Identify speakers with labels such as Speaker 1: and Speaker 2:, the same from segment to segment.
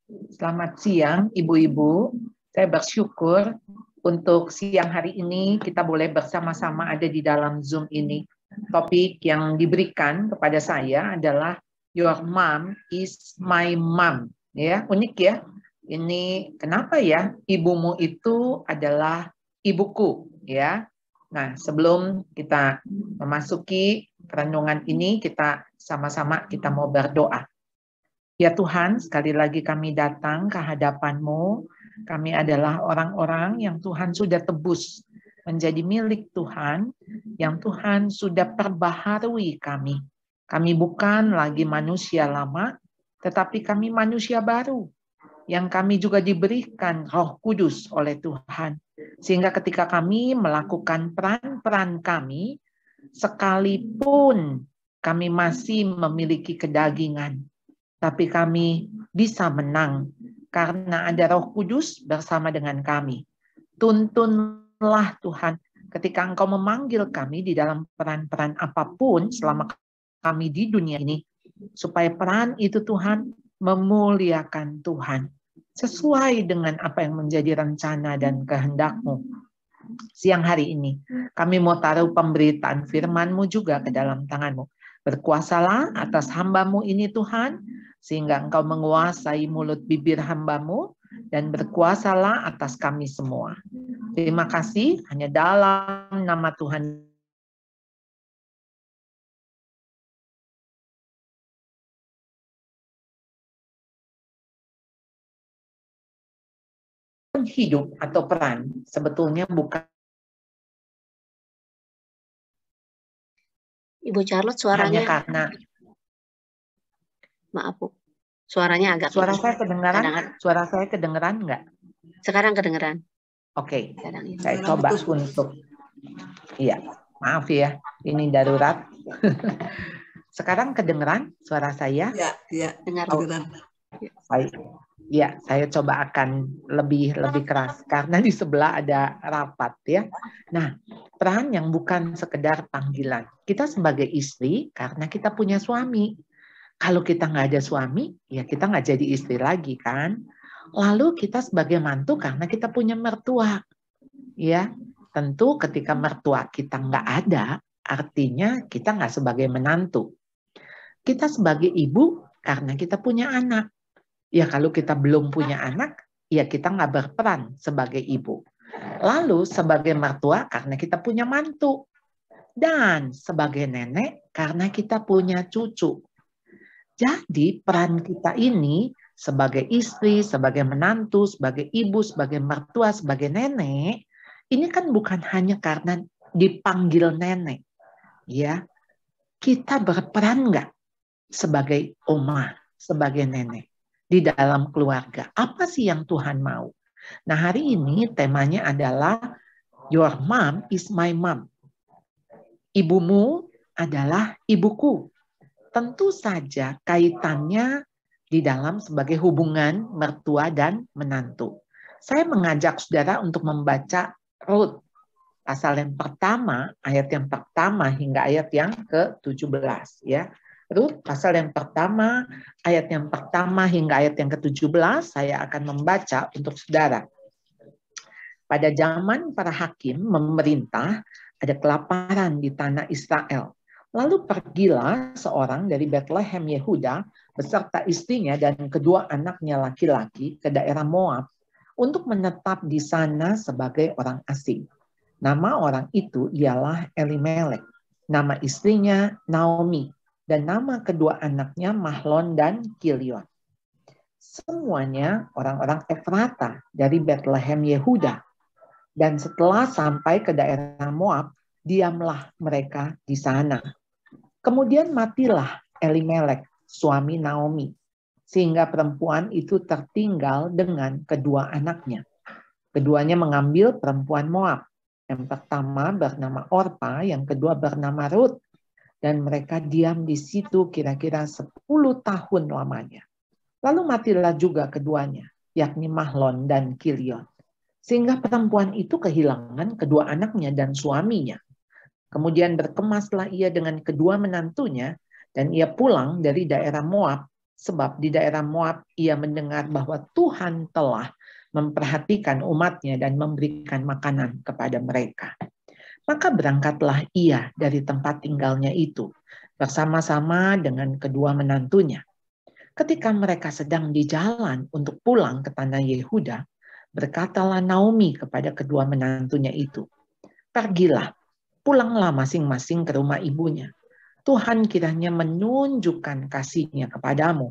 Speaker 1: Selamat siang, Ibu-ibu. Saya bersyukur untuk siang hari ini kita boleh bersama-sama ada di dalam Zoom ini. Topik yang diberikan kepada saya adalah Your Mom is my mom. Ya, unik ya. Ini kenapa ya? Ibumu itu adalah ibuku, ya. Nah, sebelum kita memasuki renungan ini, kita sama-sama kita mau berdoa. Ya Tuhan, sekali lagi kami datang ke hadapan-Mu. Kami adalah orang-orang yang Tuhan sudah tebus menjadi milik Tuhan, yang Tuhan sudah perbaharui kami. Kami bukan lagi manusia lama, tetapi kami manusia baru, yang kami juga diberikan Roh Kudus oleh Tuhan. Sehingga ketika kami melakukan peran-peran kami, sekalipun kami masih memiliki kedagingan, tapi kami bisa menang karena ada Roh Kudus bersama dengan kami. Tuntunlah Tuhan ketika Engkau memanggil kami di dalam peran-peran apapun selama kami di dunia ini, supaya peran itu Tuhan memuliakan Tuhan sesuai dengan apa yang menjadi rencana dan kehendak-Mu. Siang hari ini kami mau taruh pemberitaan firman-Mu juga ke dalam tangan-Mu. Berkuasalah atas hamba-Mu ini Tuhan, sehingga Engkau menguasai mulut bibir hamba-Mu, dan berkuasalah atas kami semua. Terima kasih, hanya dalam nama Tuhan hidup atau peran sebetulnya bukan
Speaker 2: Ibu Charlotte
Speaker 1: hanya
Speaker 2: suaranya,
Speaker 1: karena
Speaker 2: maaf Bu, suaranya agak
Speaker 1: suara
Speaker 2: ini.
Speaker 1: saya kedengaran.
Speaker 2: Kadang-kadang.
Speaker 1: Suara saya kedengaran nggak?
Speaker 2: Sekarang kedengeran.
Speaker 1: Oke,
Speaker 2: Kadang ini.
Speaker 1: saya coba untuk iya, maaf ya, ini darurat. Sekarang kedengeran suara saya?
Speaker 3: Ya,
Speaker 2: Dengar.
Speaker 1: Baik. Ya, saya coba akan lebih keras karena di sebelah ada rapat ya. Nah, peran yang bukan sekedar panggilan. Kita sebagai istri karena kita punya suami. Kalau kita nggak ada suami, ya kita nggak jadi istri lagi kan. Lalu kita sebagai mantu karena kita punya mertua. Ya, tentu ketika mertua kita nggak ada, artinya kita nggak sebagai menantu. Kita sebagai ibu karena kita punya anak. Ya kalau kita belum punya anak, ya kita nggak berperan sebagai ibu. Lalu sebagai mertua karena kita punya mantu. Dan sebagai nenek karena kita punya cucu. Jadi peran kita ini sebagai istri, sebagai menantu, sebagai ibu, sebagai mertua, sebagai nenek, ini kan bukan hanya karena dipanggil nenek. Ya, kita berperan nggak sebagai oma, sebagai nenek di dalam keluarga? Apa sih yang Tuhan mau? Nah, hari ini temanya adalah Your mom is my mom. Ibumu adalah ibuku. Tentu saja kaitannya di dalam sebagai hubungan mertua dan menantu. Saya mengajak saudara untuk membaca Rut pasal yang pertama, ayat yang pertama hingga ayat yang ke-17 ya. Rut pasal yang pertama, ayat yang pertama hingga ayat yang ke-17 saya akan membaca untuk saudara. Pada zaman para hakim memerintah, ada kelaparan di tanah Israel. Lalu pergilah seorang dari Bethlehem Yehuda beserta istrinya dan kedua anaknya laki-laki ke daerah Moab untuk menetap di sana sebagai orang asing. Nama orang itu ialah Elimelek, nama istrinya Naomi, dan nama kedua anaknya Mahlon dan Kilion. Semuanya orang-orang Efrata dari Bethlehem Yehuda. Dan setelah sampai ke daerah Moab, diamlah mereka di sana. Kemudian matilah Elimelek, suami Naomi, sehingga perempuan itu tertinggal dengan kedua anaknya. Keduanya mengambil perempuan Moab. Yang pertama bernama Orpa, yang kedua bernama Rut. Dan mereka diam di situ kira-kira 10 tahun lamanya. Lalu matilah juga keduanya, yakni Mahlon dan Kilion. Sehingga perempuan itu kehilangan kedua anaknya dan suaminya. Kemudian berkemaslah ia dengan kedua menantunya, dan ia pulang dari daerah Moab Sebab di daerah Moab ia mendengar bahwa Tuhan telah memperhatikan umatnya dan memberikan makanan kepada mereka. Maka berangkatlah ia dari tempat tinggalnya itu bersama-sama dengan kedua menantunya. Ketika mereka sedang di jalan untuk pulang ke tanah Yehuda, berkatalah Naomi kepada kedua menantunya itu, "Pergilah, pulanglah masing-masing ke rumah ibunya. Tuhan kiranya menunjukkan kasih-Nya kepadamu,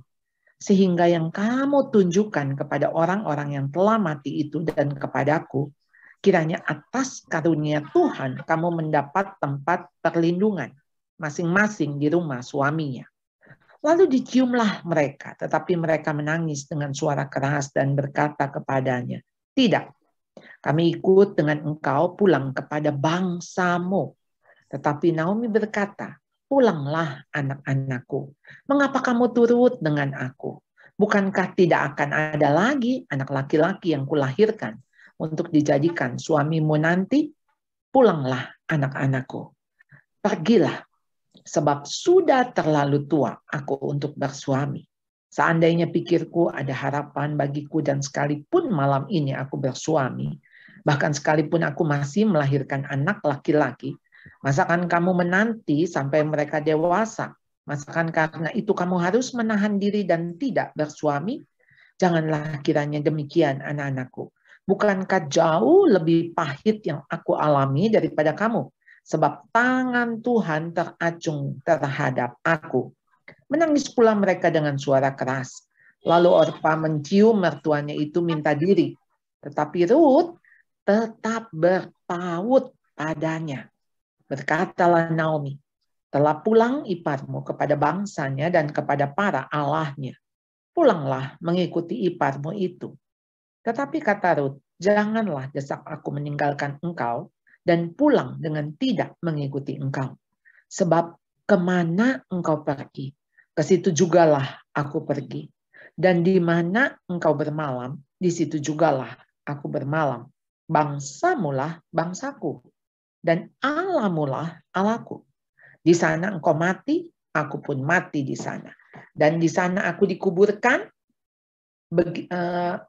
Speaker 1: sehingga yang kamu tunjukkan kepada orang-orang yang telah mati itu dan kepadaku, kiranya atas karunia Tuhan kamu mendapat tempat perlindungan masing-masing di rumah suaminya." Lalu diciumlah mereka, tetapi mereka menangis dengan suara keras dan berkata kepadanya, "Tidak, kami ikut dengan engkau pulang kepada bangsamu." Tetapi Naomi berkata, "Pulanglah anak-anakku. Mengapa kamu turut dengan aku? Bukankah tidak akan ada lagi anak laki-laki yang kulahirkan untuk dijadikan suamimu nanti? Pulanglah anak-anakku. Pergilah, sebab sudah terlalu tua aku untuk bersuami. Seandainya pikirku ada harapan bagiku dan sekalipun malam ini aku bersuami, bahkan sekalipun aku masih melahirkan anak laki-laki, masakan kamu menanti sampai mereka dewasa? Masakan karena itu kamu harus menahan diri dan tidak bersuami? Janganlah kiranya demikian, anak-anakku. Bukankah jauh lebih pahit yang aku alami daripada kamu? Sebab tangan Tuhan teracung terhadap aku. Menangis pula mereka dengan suara keras. Lalu Orpa mencium mertuanya itu minta diri. Tetapi Rut tetap berpaut padanya. Berkatalah Naomi, "Telah pulang iparmu kepada bangsanya dan kepada para allahnya. Pulanglah mengikuti iparmu itu." Tetapi kata Rut, "Janganlah desak aku meninggalkan engkau dan pulang dengan tidak mengikuti engkau. Sebab kemana engkau pergi, ke situ jugalah aku pergi. Dan di mana engkau bermalam, di situ jugalah aku bermalam. Bangsamulah bangsaku, dan Allahmulah Allahku. Di sana engkau mati, aku pun mati di sana. Dan di sana aku dikuburkan.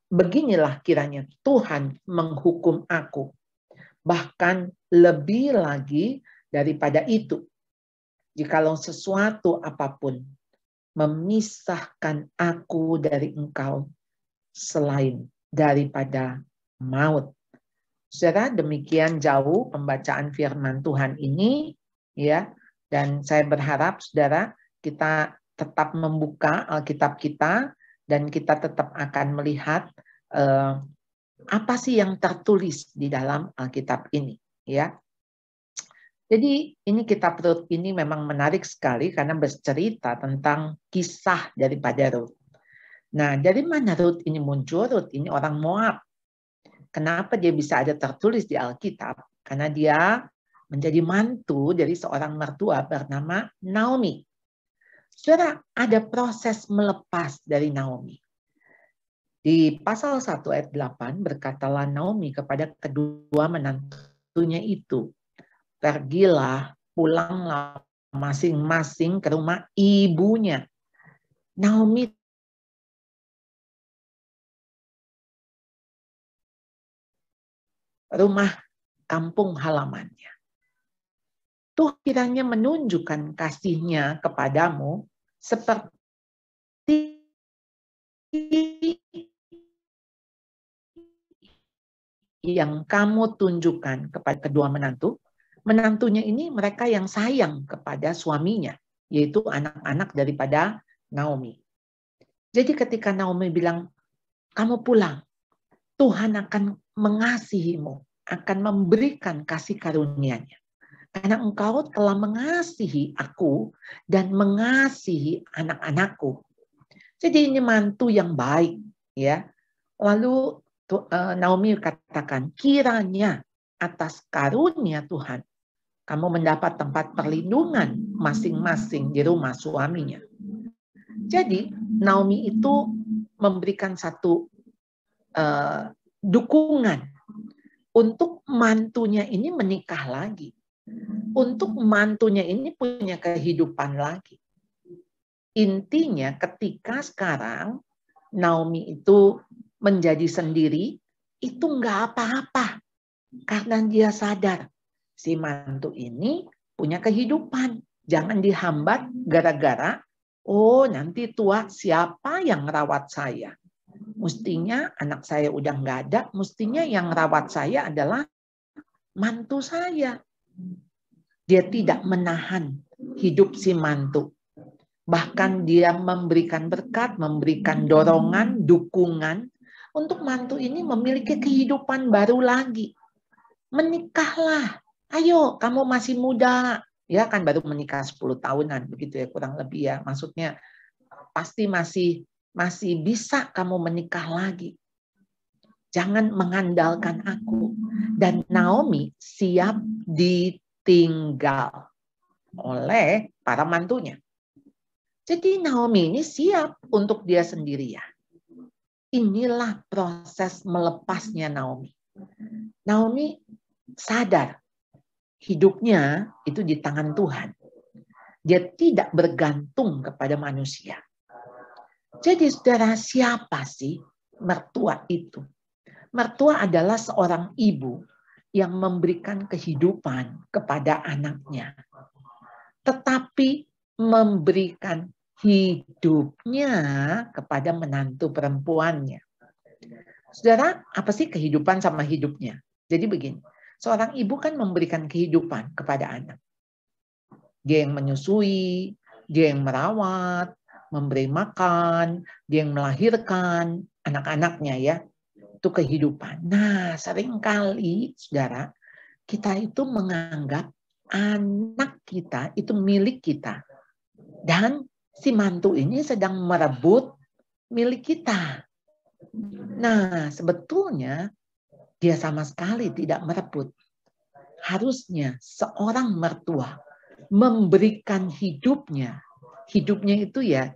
Speaker 1: Beginilah kiranya Tuhan menghukum aku. Bahkan lebih lagi daripada itu, jikalau sesuatu apapun memisahkan aku dari engkau selain daripada maut." Saudara, demikian jauh pembacaan firman Tuhan ini, ya. Dan saya berharap saudara kita tetap membuka Alkitab kita dan kita tetap akan melihat apa sih yang tertulis di dalam Alkitab ini, ya. Jadi ini kitab Rut ini memang menarik sekali karena bercerita tentang kisah daripada Rut. Nah, dari mana Rut ini muncul? Rut ini orang Moab. Kenapa dia bisa ada tertulis di Alkitab? Karena dia menjadi mantu dari seorang mertua bernama Naomi. Saudara, ada proses melepas dari Naomi. Di pasal 1 ayat 8 berkatalah Naomi kepada kedua menantunya itu, "Pergilah, pulanglah masing-masing ke rumah ibunya." Naomi rumah kampung halamannya. Tuhan kiranya menunjukkan kasih-Nya kepadamu seperti yang kamu tunjukkan kepada kedua menantu. Menantunya ini mereka yang sayang kepada suaminya, yaitu anak-anak daripada Naomi. Jadi ketika Naomi bilang, "Kamu pulang, Tuhan akan mengasihimu, akan memberikan kasih karunia-Nya. Karena engkau telah mengasihi aku dan mengasihi anak-anakku." Jadi ini mantu yang baik, ya. Lalu Naomi katakan, "Kiranya atas karunia Tuhan kamu mendapat tempat perlindungan masing-masing di rumah suaminya." Jadi Naomi itu memberikan satu dukungan untuk mantunya ini menikah lagi, untuk mantunya ini punya kehidupan lagi. intinya ketika sekarang Naomi itu menjadi sendiri, itu nggak apa-apa. Karena dia sadar, si mantu ini punya kehidupan. Jangan dihambat gara-gara, oh nanti tua siapa yang rawat saya? Mestinya anak saya udah nggak ada, mestinya yang rawat saya adalah mantu saya. Dia tidak menahan hidup si mantu. Bahkan dia memberikan berkat, memberikan dorongan, dukungan untuk mantu ini memiliki kehidupan baru lagi. Menikahlah. Ayo, kamu masih muda. Ya kan baru menikah 10 tahunan begitu ya kurang lebih ya. Maksudnya pasti masih bisa kamu menikah lagi. Jangan mengandalkan aku. Dan Naomi siap ditinggal oleh para mantunya. Jadi Naomi ini siap untuk dia sendirian. Inilah proses melepasnya Naomi. Naomi sadar hidupnya itu di tangan Tuhan. Dia tidak bergantung kepada manusia. Jadi saudara, siapa sih mertua itu? Mertua adalah seorang ibu yang memberikan kehidupan kepada anaknya. Tetapi memberikan hidupnya kepada menantu perempuannya. Saudara, apa sih kehidupan sama hidupnya? Jadi begini, seorang ibu kan memberikan kehidupan kepada anak. Dia yang menyusui, dia yang merawat, memberi makan, dia yang melahirkan anak-anaknya ya. Itu kehidupan. Nah, seringkali saudara, kita itu menganggap anak kita itu milik kita. Dan si mantu ini sedang merebut milik kita. Nah, sebetulnya dia sama sekali tidak merebut. Harusnya seorang mertua memberikan hidupnya. Hidupnya itu ya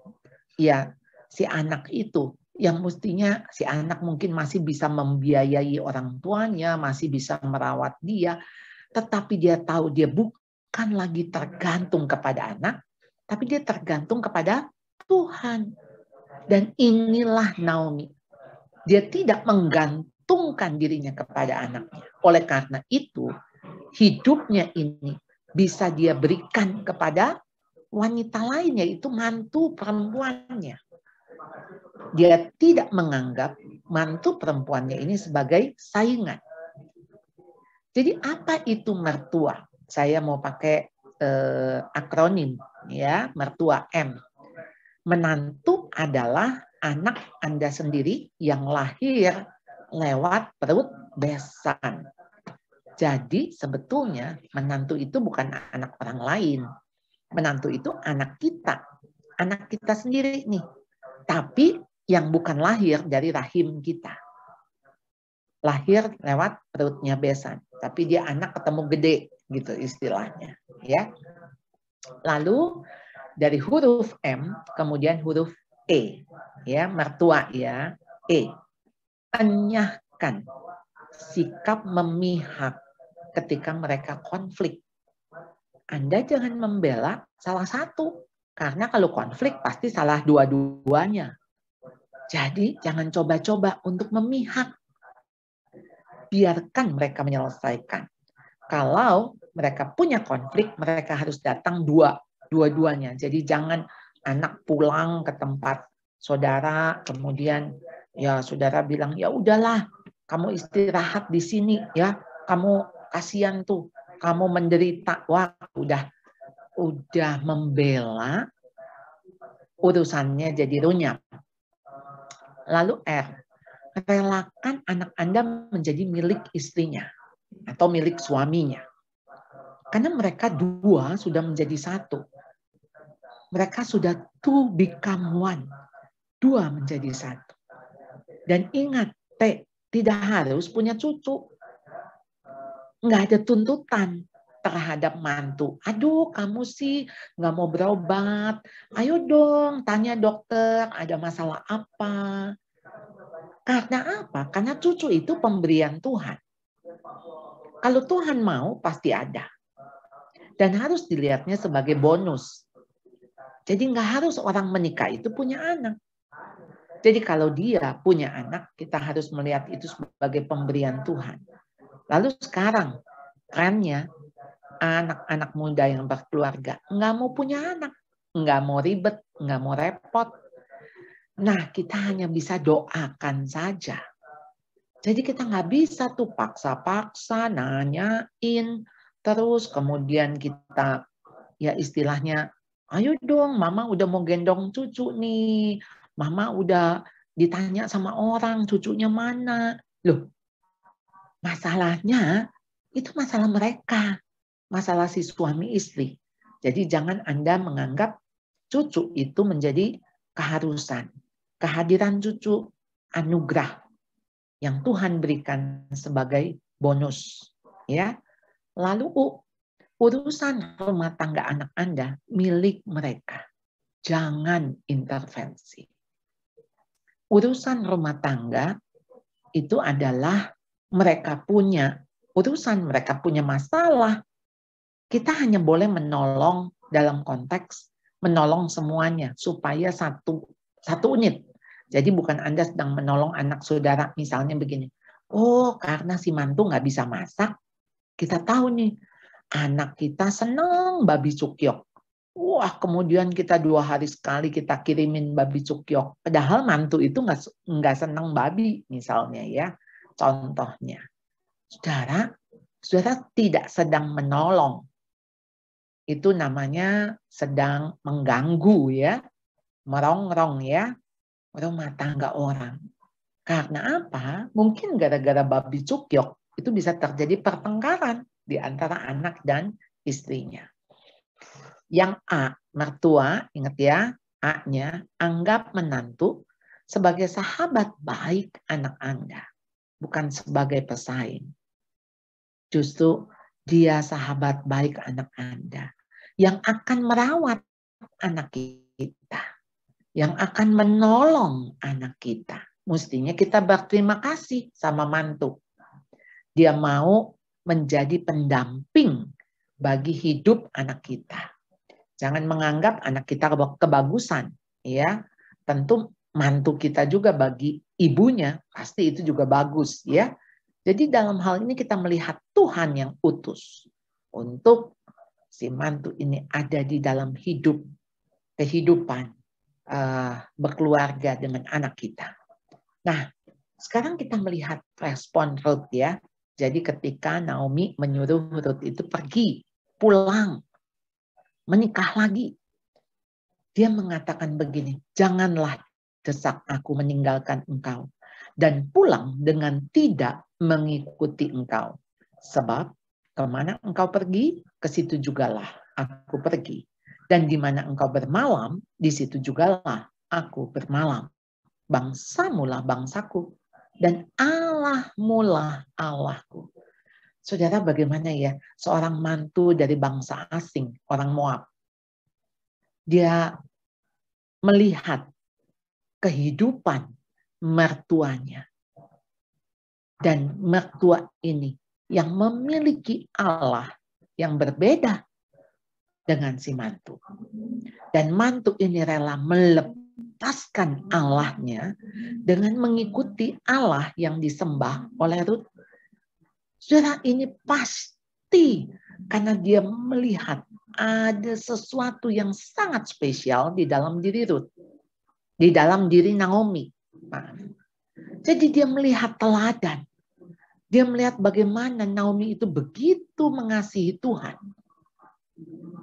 Speaker 1: si anak itu yang mestinya si anak mungkin masih bisa membiayai orang tuanya, masih bisa merawat dia, tetapi dia tahu dia bukan lagi tergantung kepada anak, tapi dia tergantung kepada Tuhan. Dan inilah Naomi. Dia tidak menggantungkan dirinya kepada anaknya. Oleh karena itu, hidupnya ini bisa dia berikan kepada wanita lain, yaitu mantu perempuannya. Dia tidak menganggap mantu perempuannya ini sebagai saingan. Jadi apa itu mertua? Saya mau pakai akronim ya, mertua M. Menantu adalah anak Anda sendiri yang lahir lewat perut besan. Jadi sebetulnya menantu itu bukan anak orang lain. Menantu itu anak kita sendiri nih. Tapi yang bukan lahir dari rahim kita. Lahir lewat perutnya besan, tapi dia anak ketemu gede gitu istilahnya, ya. Lalu dari huruf M kemudian huruf E, ya, mertua ya, E. Enyahkan, sikap memihak ketika mereka konflik. Anda jangan membela salah satu, karena kalau konflik pasti salah dua-duanya. Jadi jangan coba-coba untuk memihak. Biarkan mereka menyelesaikan. Kalau mereka punya konflik, mereka harus datang dua-duanya. Jadi jangan anak pulang ke tempat saudara, kemudian ya saudara bilang, ya udahlah, kamu istirahat di sini ya, kamu kasihan tuh, kamu menderita. Wah, udah membela, urusannya jadi runyam. Lalu R, relakan anak Anda menjadi milik istrinya atau milik suaminya. Karena mereka dua sudah menjadi satu. Mereka sudah two become one. Dua menjadi satu. Dan ingat, tidak harus punya cucu. Nggak ada tuntutan terhadap mantu. Aduh, kamu sih nggak mau berobat. Ayo dong, tanya dokter, ada masalah apa. Karena apa? Karena cucu itu pemberian Tuhan. Kalau Tuhan mau, pasti ada. Dan harus dilihatnya sebagai bonus. Jadi nggak harus orang menikah itu punya anak. Jadi kalau dia punya anak, kita harus melihat itu sebagai pemberian Tuhan. Lalu sekarang trennya anak-anak muda yang berkeluarga nggak mau punya anak, nggak mau ribet, nggak mau repot. Nah, kita hanya bisa doakan saja. Jadi kita nggak bisa tuh paksa-paksa, nanyain, terus kemudian kita ya istilahnya, ayo dong mama udah mau gendong cucu nih, mama udah ditanya sama orang cucunya mana. Loh, masalahnya itu masalah mereka, masalah si suami istri. Jadi jangan Anda menganggap cucu itu menjadi keharusan. Kehadiran cucu anugerah yang Tuhan berikan sebagai bonus, ya. Lalu urusan rumah tangga anak Anda milik mereka. Jangan intervensi. Urusan rumah tangga itu adalah mereka punya urusan, mereka punya masalah. Kita hanya boleh menolong dalam konteks menolong semuanya supaya satu unit. Jadi bukan Anda sedang menolong anak saudara, misalnya begini. Oh, karena si mantu nggak bisa masak, kita tahu nih, anak kita seneng babi cukyok. Wah, kemudian kita 2 hari sekali kita kirimin babi cukyok. Padahal mantu itu nggak seneng babi, misalnya ya. Contohnya, saudara tidak sedang menolong. Itu namanya sedang mengganggu ya, merongrong ya, rumah tangga orang. Karena apa? Mungkin gara-gara babi cukyok itu bisa terjadi pertengkaran di antara anak dan istrinya. Yang A, mertua, ingat ya, A-nya, anggap menantu sebagai sahabat baik anak Anda, bukan sebagai pesaing. Justru dia sahabat baik anak Anda yang akan merawat anak kita, yang akan menolong anak kita. Mestinya kita berterima kasih sama mantu. Dia mau menjadi pendamping bagi hidup anak kita. Jangan menganggap anak kita kebagusan, ya. Tentu mantu kita juga bagi ibunya pasti itu juga bagus, ya. Jadi dalam hal ini kita melihat Tuhan yang utus untuk si mantu ini ada di dalam kehidupan berkeluarga dengan anak kita. Nah, sekarang kita melihat respon Ruth ya. Jadi ketika Naomi menyuruh Ruth itu pergi, pulang, menikah lagi. Dia mengatakan begini, janganlah desak aku meninggalkan engkau dan pulang dengan tidak mengikuti engkau. Sebab kemana engkau pergi, ke situ jugalah aku pergi. Dan di mana engkau bermalam, di situ jugalah aku bermalam. Bangsamulah bangsaku dan Allahmulah Allahku. Saudara, bagaimana ya seorang mantu dari bangsa asing, orang Moab. Dia melihat kehidupan mertuanya. Dan mertua ini yang memiliki Allah yang berbeda dengan si mantu. Dan mantu ini rela melepaskan Allahnya dengan mengikuti Allah yang disembah oleh Ruth. Saudara, ini pasti karena dia melihat ada sesuatu yang sangat spesial di dalam diri Ruth. Di dalam diri Naomi. Jadi dia melihat teladan. Dia melihat bagaimana Naomi itu begitu mengasihi Tuhan.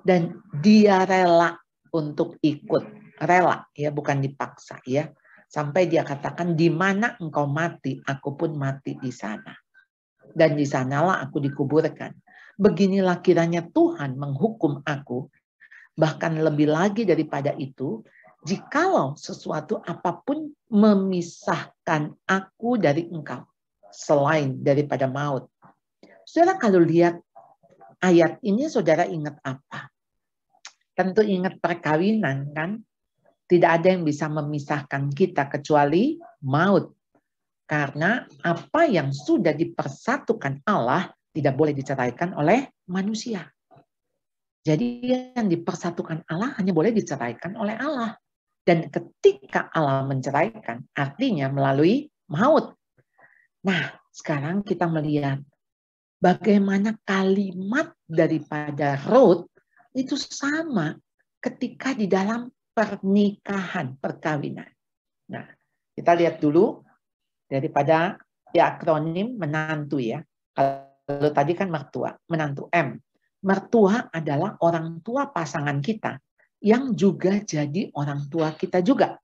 Speaker 1: Dan dia rela untuk ikut. Rela, ya, bukan dipaksa, ya. Sampai dia katakan, di mana engkau mati, aku pun mati di sana. Dan di sanalah aku dikuburkan. Beginilah kiranya Tuhan menghukum aku, bahkan lebih lagi daripada itu, jikalau sesuatu apapun memisahkan aku dari engkau, selain daripada maut. Saudara, kalau lihat ayat ini, saudara ingat apa? Tentu ingat perkawinan, kan? Tidak ada yang bisa memisahkan kita kecuali maut. Karena apa yang sudah dipersatukan Allah tidak boleh diceraikan oleh manusia. Jadi yang dipersatukan Allah hanya boleh diceraikan oleh Allah. Dan ketika Allah menceraikan, artinya melalui maut. Nah, sekarang kita melihat bagaimana kalimat daripada Ruth itu sama ketika di dalam pernikahan, perkawinan. Nah, kita lihat dulu daripada akronim menantu ya. Kalau tadi kan mertua, menantu M. Mertua adalah orang tua pasangan kita yang juga jadi orang tua kita juga.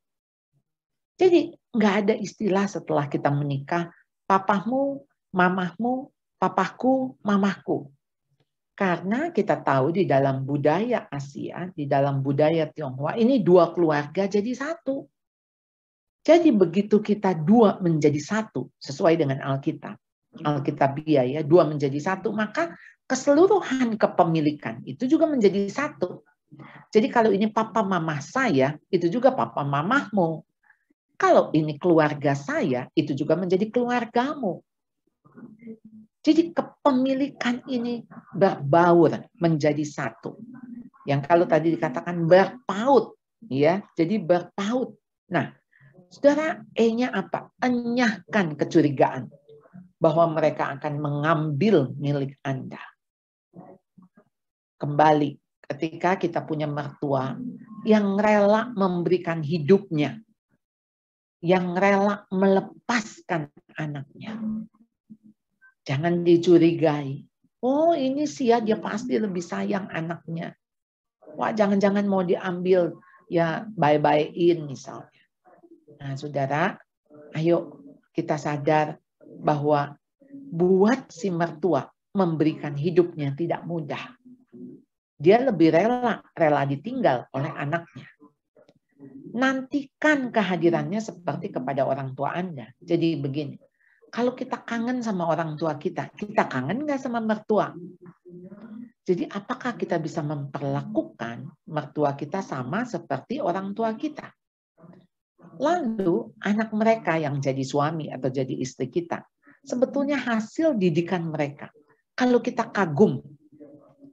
Speaker 1: Jadi nggak ada istilah setelah kita menikah, papamu, mamahmu, papaku, mamahku. Karena kita tahu di dalam budaya Asia, di dalam budaya Tionghoa, ini dua keluarga jadi satu. Jadi begitu kita dua menjadi satu, sesuai dengan Alkitab, Alkitabiah ya, dua menjadi satu, maka keseluruhan kepemilikan itu juga menjadi satu. Jadi kalau ini papa mama saya, itu juga papa mamahmu. Kalau ini keluarga saya, itu juga menjadi keluargamu. Jadi kepemilikan ini berbaur menjadi satu. Yang kalau tadi dikatakan berpaut, ya, jadi berpaut. Nah, saudara, E-nya apa? Enyahkan kecurigaan bahwa mereka akan mengambil milik Anda. Kembali, ketika kita punya mertua yang rela memberikan hidupnya, yang rela melepaskan anaknya. Jangan dicurigai. Oh, ini dia pasti lebih sayang anaknya. Wah, jangan-jangan mau diambil, ya bye-bye-in misalnya. Nah, saudara, ayo kita sadar bahwa buat si mertua memberikan hidupnya tidak mudah. Dia lebih rela ditinggal oleh anaknya. Nantikan kehadirannya seperti kepada orang tua Anda. Jadi begini, kalau kita kangen sama orang tua kita kangen nggak sama mertua? Jadi apakah kita bisa memperlakukan mertua kita sama seperti orang tua kita? Lalu anak mereka yang jadi suami atau jadi istri kita, sebetulnya hasil didikan mereka. Kalau kita kagum,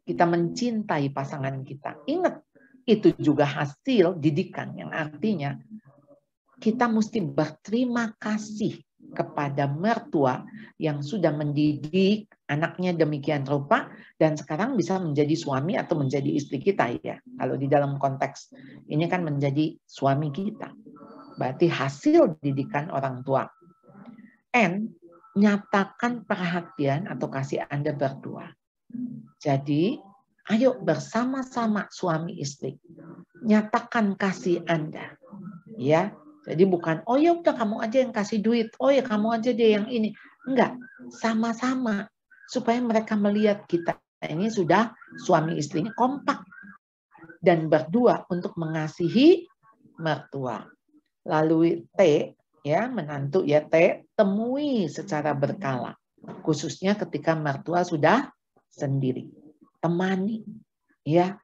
Speaker 1: kita mencintai pasangan kita, ingat, itu juga hasil didikan, yang artinya kita mesti berterima kasih kepada mertua yang sudah mendidik anaknya demikian rupa dan sekarang bisa menjadi suami atau menjadi istri kita ya. Kalau di dalam konteks ini kan menjadi suami kita. Berarti hasil didikan orang tua. N, nyatakan perhatian atau kasih Anda berdua. Jadi, ayo bersama-sama suami istri. Nyatakan kasih Anda. Ya, jadi bukan, oh ya udah kamu aja yang kasih duit. Oh ya kamu aja deh yang ini. Enggak, sama-sama. Supaya mereka melihat kita ini sudah suami istrinya kompak. Dan berdua untuk mengasihi mertua. Lalu T, ya menantu ya T, temui secara berkala. Khususnya ketika mertua sudah sendiri. Temani, ya.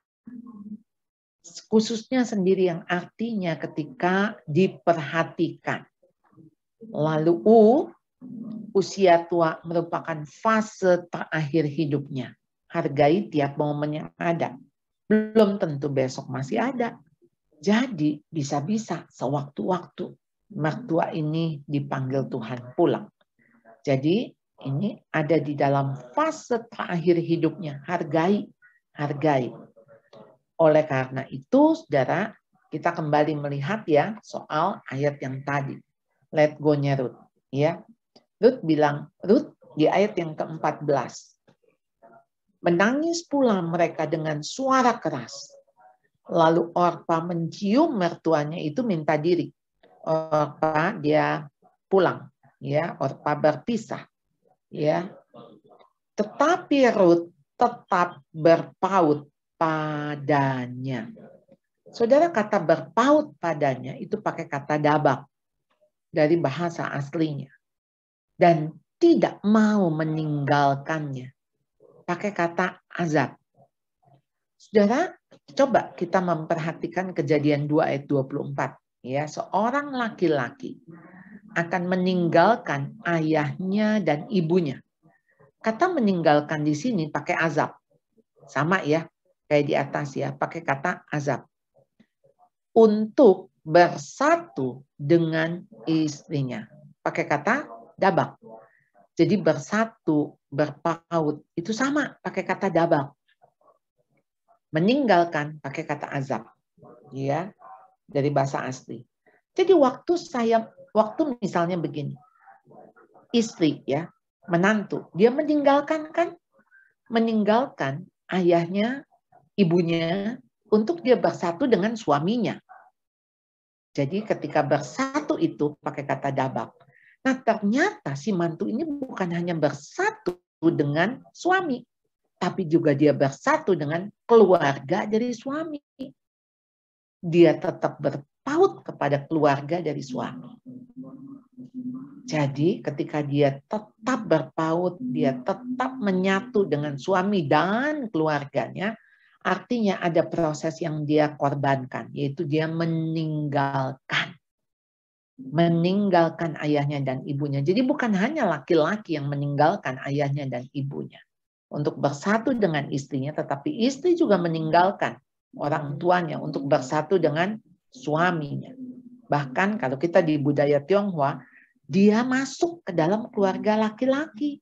Speaker 1: Khususnya sendiri yang artinya ketika diperhatikan. Lalu U, usia tua merupakan fase terakhir hidupnya. Hargai tiap momen yang ada. Belum tentu besok masih ada. Jadi bisa-bisa sewaktu-waktu mertua ini dipanggil Tuhan pulang. Jadi ini ada di dalam fase terakhir hidupnya. Hargai. Oleh karena itu, saudara, kita kembali melihat ya soal ayat yang tadi. Let go-nya Ruth. Ya. Ruth di ayat yang ke-14. Menangis pula mereka dengan suara keras. Lalu Orpa mencium mertuanya itu minta diri. Orpa dia pulang, ya. Orpa berpisah, ya. Tetapi Ruth tetap berpaut padanya. Saudara, kata berpaut padanya itu pakai kata dabak dari bahasa aslinya. Dan tidak mau meninggalkannya. Pakai kata azab. Saudara, coba kita memperhatikan Kejadian 2 ayat 24. Ya, seorang laki-laki akan meninggalkan ayahnya dan ibunya. Kata meninggalkan di sini pakai azab. Sama ya. kayak di atas ya, pakai kata azab. Untuk bersatu dengan istrinya. Pakai kata dabak. Jadi bersatu, berpaut, itu sama pakai kata dabak. Meninggalkan pakai kata azab. Ya, dari bahasa asli. Jadi waktu misalnya begini. Istri ya, menantu, dia meninggalkan ayahnya, ibunya untuk dia bersatu dengan suaminya. Jadi ketika bersatu itu pakai kata dabak. Nah ternyata si mantu ini bukan hanya bersatu dengan suami, tapi juga dia bersatu dengan keluarga dari suami. Dia tetap berpaut kepada keluarga dari suami. Jadi ketika dia tetap berpaut, dia tetap menyatu dengan suami dan keluarganya, artinya ada proses yang dia korbankan, yaitu dia meninggalkan ayahnya dan ibunya. Jadi bukan hanya laki-laki yang meninggalkan ayahnya dan ibunya untuk bersatu dengan istrinya, tetapi istri juga meninggalkan orang tuanya untuk bersatu dengan suaminya. Bahkan kalau kita di budaya Tionghoa, dia masuk ke dalam keluarga laki-laki.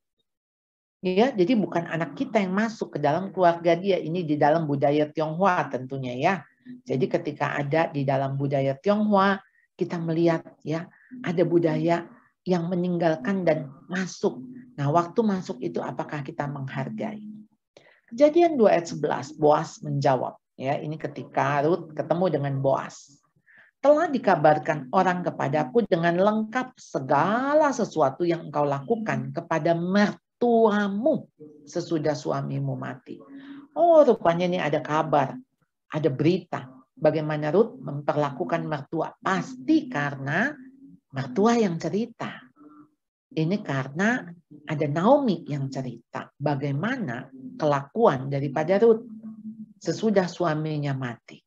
Speaker 1: Ya, jadi bukan anak kita yang masuk ke dalam keluarga dia. Ini di dalam budaya Tionghoa tentunya ya. Jadi ketika ada di dalam budaya Tionghoa, kita melihat ya, ada budaya yang meninggalkan dan masuk. Nah, waktu masuk itu apakah kita menghargai? Kejadian 2 ayat 11, Boas menjawab. Ya, ini ketika Rut ketemu dengan Boas. Telah dikabarkan orang kepadaku dengan lengkap segala sesuatu yang engkau lakukan kepada mertuamu sesudah suamimu mati. Oh, rupanya ini ada kabar, ada berita bagaimana Rut memperlakukan mertua. Pasti karena mertua yang cerita. Ini karena ada Naomi yang cerita bagaimana kelakuan daripada Rut sesudah suaminya mati.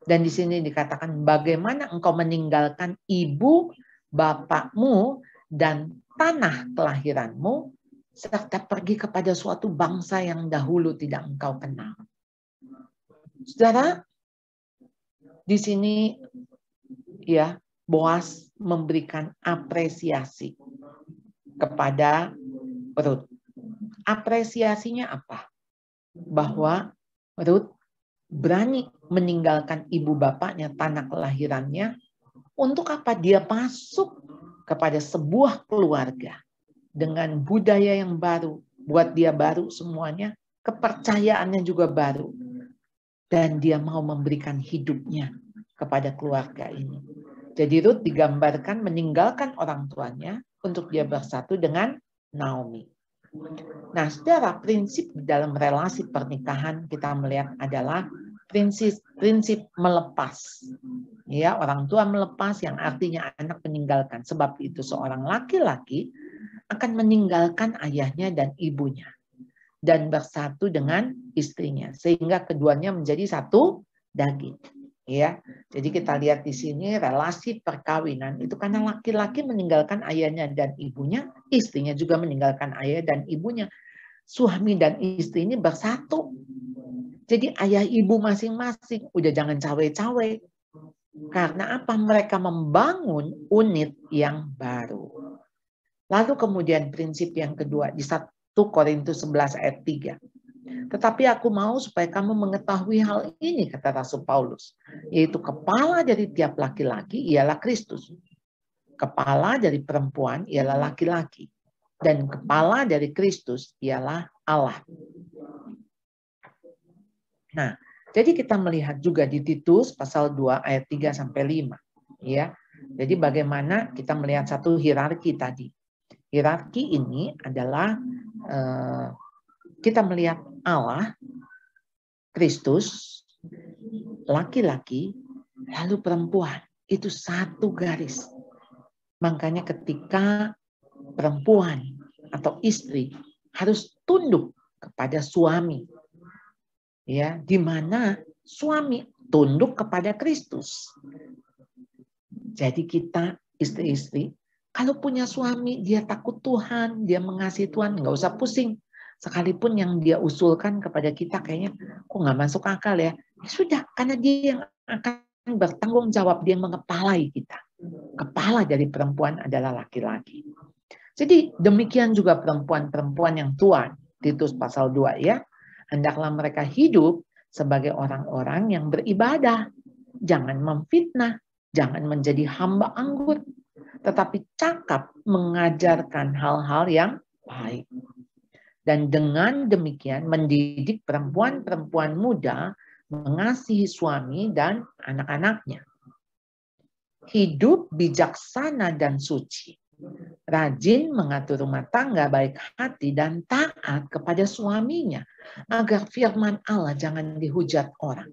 Speaker 1: Dan di sini dikatakan bagaimana engkau meninggalkan ibu, bapakmu, dan tanah kelahiranmu, serta pergi kepada suatu bangsa yang dahulu tidak engkau kenal. Saudara, di sini ya Boas memberikan apresiasi kepada Rut. Apresiasinya apa? Bahwa Rut berani meninggalkan ibu bapaknya, tanah kelahirannya, untuk apa? Dia masuk kepada sebuah keluarga dengan budaya yang baru, buat dia baru semuanya, kepercayaannya juga baru, dan dia mau memberikan hidupnya kepada keluarga ini. Jadi Rut digambarkan meninggalkan orang tuanya untuk dia bersatu dengan Naomi. Nah, saudara, prinsip dalam relasi pernikahan kita melihat adalah prinsip melepas. Ya, orang tua melepas yang artinya anak meninggalkan. Sebab itu seorang laki-laki akan meninggalkan ayahnya dan ibunya dan bersatu dengan istrinya sehingga keduanya menjadi satu daging. Ya, jadi kita lihat di sini relasi perkawinan itu karena laki-laki meninggalkan ayahnya dan ibunya, istrinya juga meninggalkan ayah dan ibunya. Suami dan istri ini bersatu. Jadi ayah ibu masing-masing udah jangan cawe-cawe. Karena apa? Mereka membangun unit yang baru. Lalu kemudian prinsip yang kedua di 1 Korintus 11 ayat 3. Tetapi aku mau supaya kamu mengetahui hal ini, kata Rasul Paulus. Yaitu kepala dari tiap laki-laki ialah Kristus. Kepala dari perempuan ialah laki-laki. Dan kepala dari Kristus ialah Allah. Nah, jadi kita melihat juga di Titus pasal 2 ayat 3 sampai 5. Ya. Jadi bagaimana kita melihat satu hierarki tadi. Hierarki ini adalah kita melihat Allah, Kristus, laki-laki, lalu perempuan. Itu satu garis. Makanya ketika perempuan atau istri harus tunduk kepada suami. Ya, di mana suami tunduk kepada Kristus. Jadi kita istri-istri, kalau punya suami dia takut Tuhan, dia mengasihi Tuhan, nggak usah pusing. Sekalipun yang dia usulkan kepada kita kayaknya kok nggak masuk akal ya. Ya sudah, karena dia yang akan bertanggung jawab, dia yang mengepalai kita. Kepala dari perempuan adalah laki-laki. Jadi demikian juga perempuan-perempuan yang tua, Titus pasal 2 ya. Hendaklah mereka hidup sebagai orang-orang yang beribadah. Jangan memfitnah, jangan menjadi hamba anggur, tetapi cakap mengajarkan hal-hal yang baik. Dan dengan demikian mendidik perempuan-perempuan muda mengasihi suami dan anak-anaknya. Hidup bijaksana dan suci. Rajin mengatur rumah tangga, baik hati dan taat kepada suaminya. Agar firman Allah jangan dihujat orang.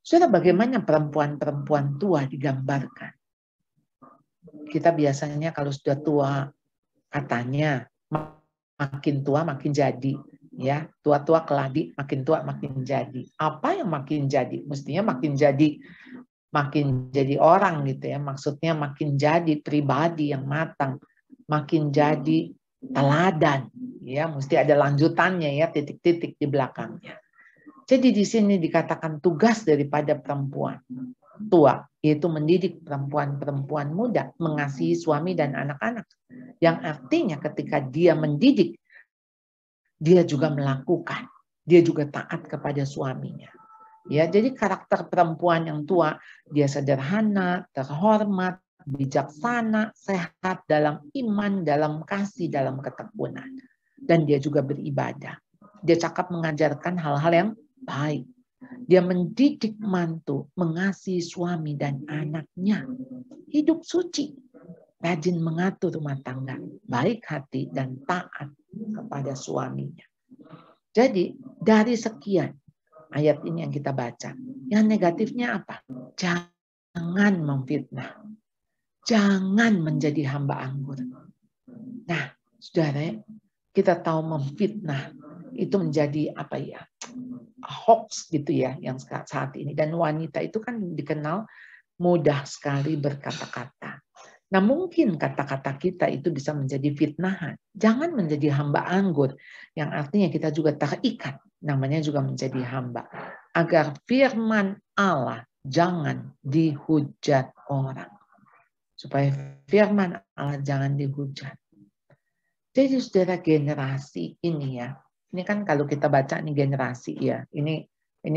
Speaker 1: Saudara, bagaimana perempuan-perempuan tua digambarkan? Kita biasanya kalau sudah tua, katanya makin tua makin jadi. Ya, tua-tua keladi, makin tua makin jadi. Apa yang makin jadi? Mestinya makin jadi orang gitu ya. Maksudnya makin jadi pribadi yang matang, makin jadi teladan. Ya, mesti ada lanjutannya ya, titik-titik di belakangnya. Jadi di sini dikatakan tugas daripada perempuan tua, yaitu mendidik perempuan-perempuan muda mengasihi suami dan anak-anak. Yang artinya ketika dia mendidik, dia juga melakukan, dia juga taat kepada suaminya. Ya, jadi karakter perempuan yang tua, dia sederhana, terhormat, bijaksana, sehat dalam iman, dalam kasih, dalam ketekunan. Dan dia juga beribadah. Dia cakap mengajarkan hal-hal yang baik. Dia mendidik mantu, mengasihi suami dan anaknya. Hidup suci, rajin mengatur rumah tangga, baik hati dan taat kepada suaminya. Jadi dari sekian ayat ini yang kita baca, yang negatifnya apa? Jangan memfitnah. Jangan menjadi hamba anggur. Nah, saudara, kita tahu memfitnah itu menjadi apa ya, hoax gitu ya yang saat ini. Dan wanita itu kan dikenal mudah sekali berkata-kata. Nah, mungkin kata-kata kita itu bisa menjadi fitnahan. Jangan menjadi hamba anggur, yang artinya kita juga terikat, namanya juga menjadi hamba. Agar firman Allah jangan dihujat orang. Supaya firman Allah jangan dihujat. Jadi saudara, generasi ini ya, ini kan kalau kita baca nih generasi ya, ini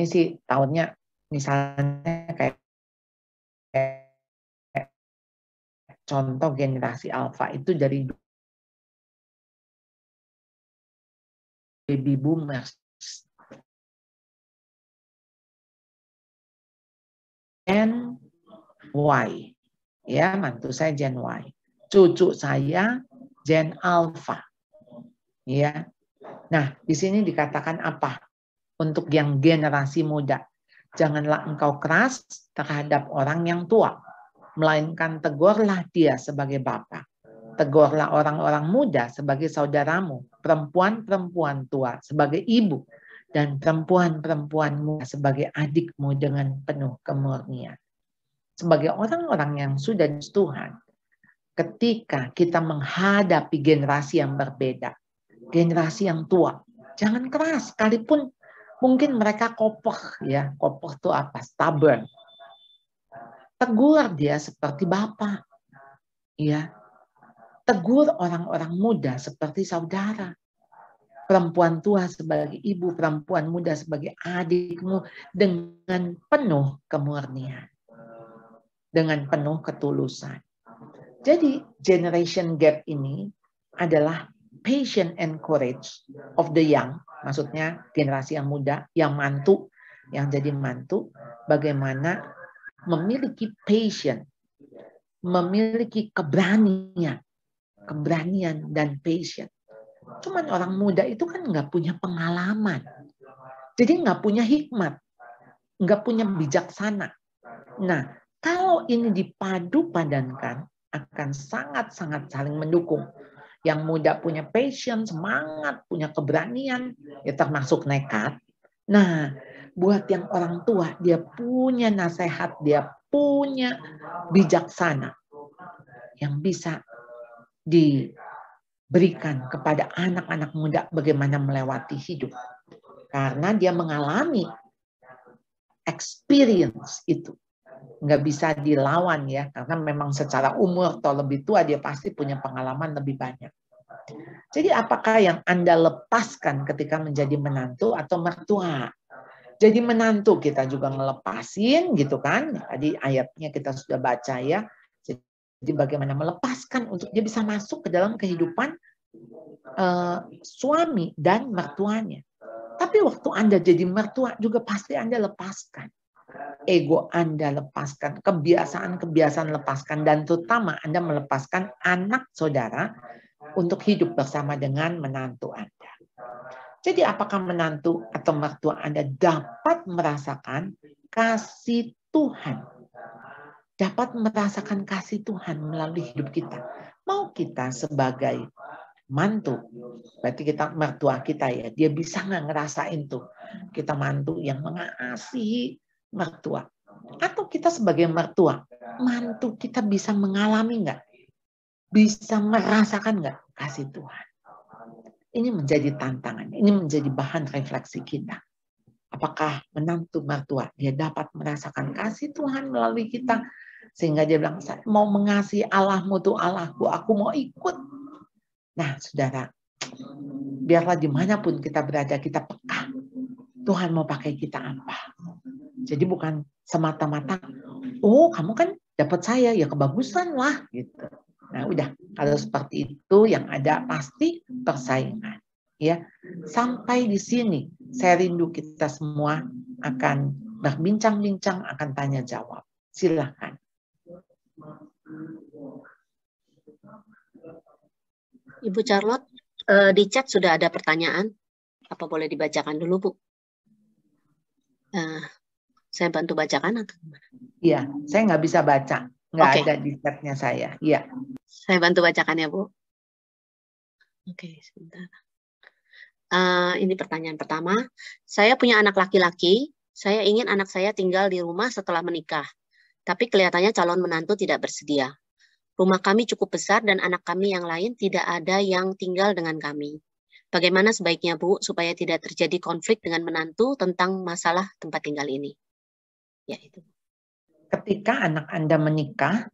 Speaker 1: sih tahunnya misalnya kayak contoh generasi Alpha itu dari baby boomers, Gen Y, ya mantu saya Gen Y, cucu saya Gen Alpha, ya. Nah di sini dikatakan apa untuk yang generasi muda? Janganlah engkau keras terhadap orang yang tua, melainkan tegurlah dia sebagai bapa. Tegurlah orang-orang muda sebagai saudaramu, perempuan-perempuan tua sebagai ibu, dan perempuan-perempuan muda sebagai adikmu dengan penuh kemurnian. Sebagai orang-orang yang sudah di Tuhan, ketika kita menghadapi generasi yang berbeda, generasi yang tua, jangan keras, sekalipun mungkin mereka kopoh ya, kopoh itu apa? Stubborn. Tegur dia seperti bapak, ya. Tegur orang-orang muda seperti saudara. Perempuan tua sebagai ibu, perempuan muda sebagai adikmu dengan penuh kemurnian. Dengan penuh ketulusan. Jadi generation gap ini adalah patience and courage of the young. Maksudnya generasi yang muda, yang mantu, yang jadi mantu. Bagaimana memiliki patience, memiliki keberanian dan patience. Cuman orang muda itu kan nggak punya pengalaman. Jadi nggak punya hikmat. Nggak punya bijaksana. Nah, kalau ini dipadu padankan, akan sangat-sangat saling mendukung. Yang muda punya passion, semangat, punya keberanian, ya termasuk nekat. Nah, buat yang orang tua, dia punya nasihat, dia punya bijaksana yang bisa berikan kepada anak-anak muda bagaimana melewati hidup. Karena dia mengalami experience itu. Nggak bisa dilawan ya, karena memang secara umur atau lebih tua dia pasti punya pengalaman lebih banyak. Jadi apakah yang Anda lepaskan ketika menjadi menantu atau mertua? Jadi menantu kita juga ngelepasin gitu kan. Tadi ayatnya kita sudah baca ya. Jadi bagaimana melepaskan untuk dia bisa masuk ke dalam kehidupan suami dan mertuanya. Tapi waktu Anda jadi mertua juga pasti Anda lepaskan. Ego Anda lepaskan, kebiasaan-kebiasaan lepaskan, dan terutama Anda melepaskan anak saudara untuk hidup bersama dengan menantu Anda. Jadi apakah menantu atau mertua Anda dapat merasakan kasih Tuhan? Dapat merasakan kasih Tuhan melalui hidup kita. Mau kita sebagai mantu, berarti kita mertua kita ya, dia bisa nggak ngerasain tuh kita mantu yang mengasihi mertua. Atau kita sebagai mertua, mantu kita bisa mengalami nggak? Bisa merasakan nggak kasih Tuhan? Ini menjadi tantangan, ini menjadi bahan refleksi kita. Apakah menantu mertua dia dapat merasakan kasih Tuhan melalui kita? Sehingga dia bilang, saya mau mengasihi Allahmu tuh Allahku, aku mau ikut. Nah saudara, biarlah dimanapun kita berada, kita peka. Tuhan mau pakai kita apa? Jadi bukan semata-mata, oh kamu kan dapat saya, ya kebagusan lah gitu. Nah udah, kalau seperti itu yang ada pasti persaingan. Ya, sampai di sini saya rindu kita semua akan berbincang-bincang, akan tanya jawab. Silakan.
Speaker 2: Ibu Charlotte, di chat sudah ada pertanyaan. Apa boleh dibacakan dulu, Bu? Saya bantu bacakan atau gimana?
Speaker 1: Iya, saya nggak bisa baca. Nggak ada di chatnya saya. Iya.
Speaker 2: Saya bantu bacakan ya, Bu. Oke, sebentar. Ini pertanyaan pertama. Saya punya anak laki-laki. Saya ingin anak saya tinggal di rumah setelah menikah. Tapi kelihatannya calon menantu tidak bersedia. Rumah kami cukup besar dan anak kami yang lain tidak ada yang tinggal dengan kami. Bagaimana sebaiknya, Bu, supaya tidak terjadi konflik dengan menantu tentang masalah tempat tinggal ini? Ya, itu.
Speaker 1: Ketika anak Anda menikah,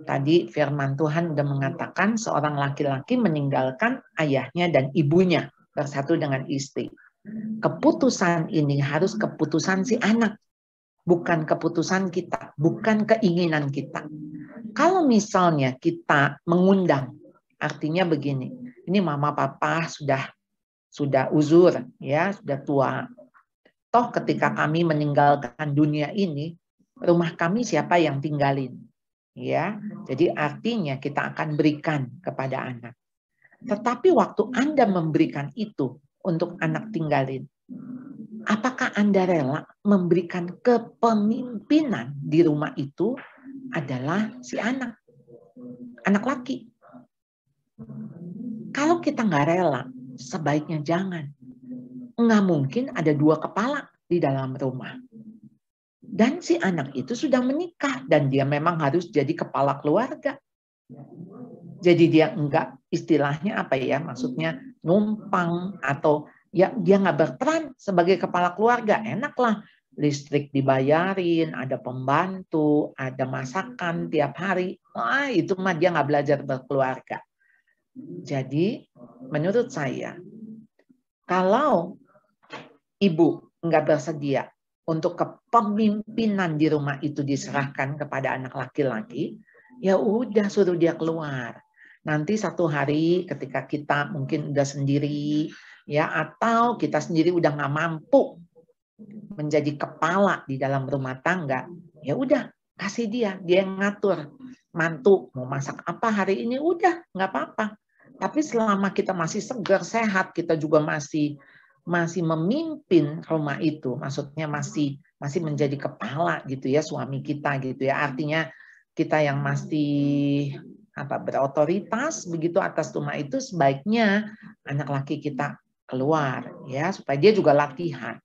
Speaker 1: tadi firman Tuhan sudah mengatakan seorang laki-laki meninggalkan ayahnya dan ibunya bersatu dengan istri. Keputusan ini harus keputusan si anak, bukan keputusan kita, bukan keinginan kita. Kalau misalnya kita mengundang, artinya begini, ini mama papa sudah uzur, ya sudah tua. Toh ketika kami meninggalkan dunia ini, rumah kami siapa yang tinggalin? Ya, jadi artinya kita akan berikan kepada anak. Tetapi waktu Anda memberikan itu untuk anak tinggalin, apakah Anda rela memberikan kepemimpinan di rumah itu adalah si anak laki? Kalau kita nggak rela, sebaiknya jangan. Nggak mungkin ada dua kepala di dalam rumah. Dan si anak itu sudah menikah dan dia memang harus jadi kepala keluarga. Jadi dia enggak, istilahnya apa ya, maksudnya numpang atau ya dia nggak berperan sebagai kepala keluarga. Enaklah listrik dibayarin, ada pembantu, ada masakan tiap hari. Wah, itu mah dia nggak belajar berkeluarga. Jadi menurut saya, kalau ibu nggak bersedia untuk kepemimpinan di rumah itu diserahkan kepada anak laki-laki, ya udah suruh dia keluar. Nanti satu hari ketika kita mungkin udah sendiri, ya atau kita sendiri udah nggak mampu menjadi kepala di dalam rumah tangga, ya udah kasih dia yang ngatur. Mantu mau masak apa hari ini udah nggak apa-apa. Tapi selama kita masih segar sehat, kita juga masih memimpin rumah itu, maksudnya masih menjadi kepala gitu ya, suami kita gitu ya, artinya kita yang masih berotoritas begitu atas rumah itu, sebaiknya anak laki kita keluar ya, supaya dia juga latihan.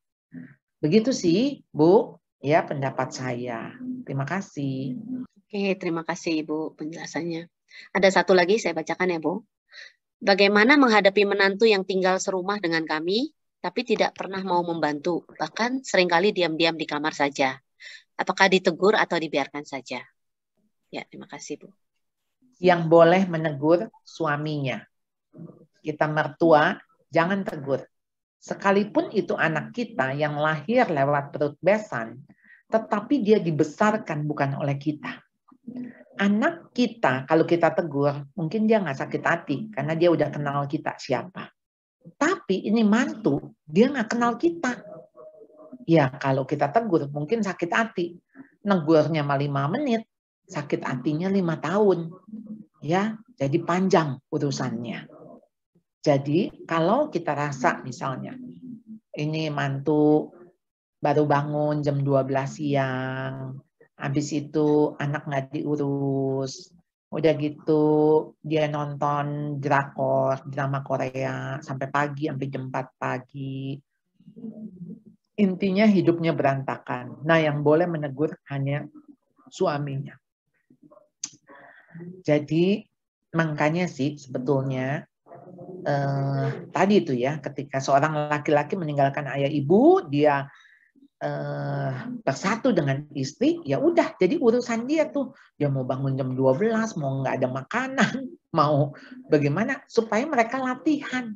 Speaker 1: Begitu sih Bu ya pendapat saya. Terima kasih.
Speaker 2: Oke, terima kasih Ibu penjelasannya. Ada satu lagi saya bacakan ya Bu. Bagaimana menghadapi menantu yang tinggal serumah dengan kami, tapi tidak pernah mau membantu, bahkan seringkali diam-diam di kamar saja. Apakah ditegur atau dibiarkan saja? Ya, terima kasih, Bu.
Speaker 1: Yang boleh menegur suaminya. Kita mertua, jangan tegur. Sekalipun itu anak kita yang lahir lewat perut besan, tetapi dia dibesarkan bukan oleh kita. Anak kita, kalau kita tegur, mungkin dia nggak sakit hati, karena dia udah kenal kita siapa. Tapi ini mantu, dia nggak kenal kita. Ya kalau kita tegur, mungkin sakit hati. Negurnya mah 5 menit, sakit hatinya 5 tahun. Ya, jadi panjang urusannya. Jadi kalau kita rasa misalnya, ini mantu baru bangun jam 12 siang, habis itu anak nggak diurus, udah gitu dia nonton drakor, drama Korea sampai pagi, sampai jam 4 pagi. Intinya hidupnya berantakan. Nah yang boleh menegur hanya suaminya. Jadi makanya sih sebetulnya tadi itu ya, ketika seorang laki-laki meninggalkan ayah ibu, dia bersatu dengan istri, ya udah jadi urusan dia tuh. Dia mau bangun jam 12, mau nggak ada makanan, mau bagaimana supaya mereka latihan.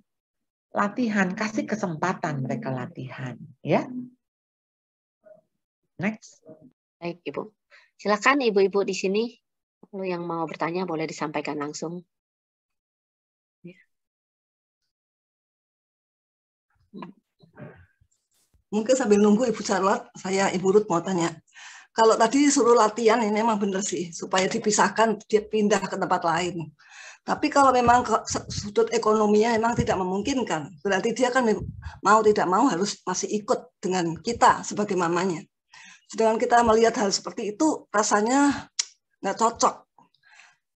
Speaker 1: Latihan, kasih kesempatan mereka latihan, ya. Next.
Speaker 2: Baik, Ibu. Silakan ibu-ibu di sini. Kalau yang mau bertanya boleh disampaikan langsung.
Speaker 3: Mungkin sambil nunggu Ibu Charlotte, saya Ibu Ruth mau tanya. Kalau tadi suruh latihan ini memang benar sih, supaya dipisahkan, dia pindah ke tempat lain. Tapi kalau memang sudut ekonominya memang tidak memungkinkan, berarti dia kan mau tidak mau harus masih ikut dengan kita sebagai mamanya. Sedangkan kita melihat hal seperti itu, rasanya nggak cocok.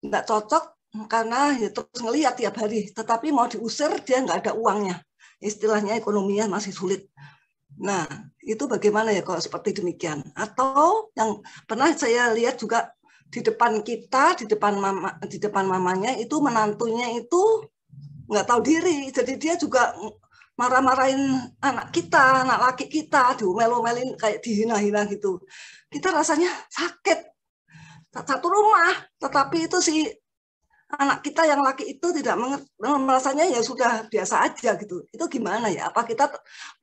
Speaker 3: Nggak cocok karena ya terus ngelihat tiap hari, tetapi mau diusir dia nggak ada uangnya. Istilahnya ekonominya masih sulit. Nah, itu bagaimana ya kalau seperti demikian? Atau yang pernah saya lihat juga di depan kita, di depan mamanya itu menantunya itu nggak tahu diri. Jadi dia juga marah-marahin anak kita, anak laki kita, diomel-omelin kayak dihina-hina gitu. Kita rasanya sakit. Satu rumah, tetapi itu si anak kita yang laki itu tidak merasanya ya sudah biasa aja gitu. Itu gimana ya? Apa kita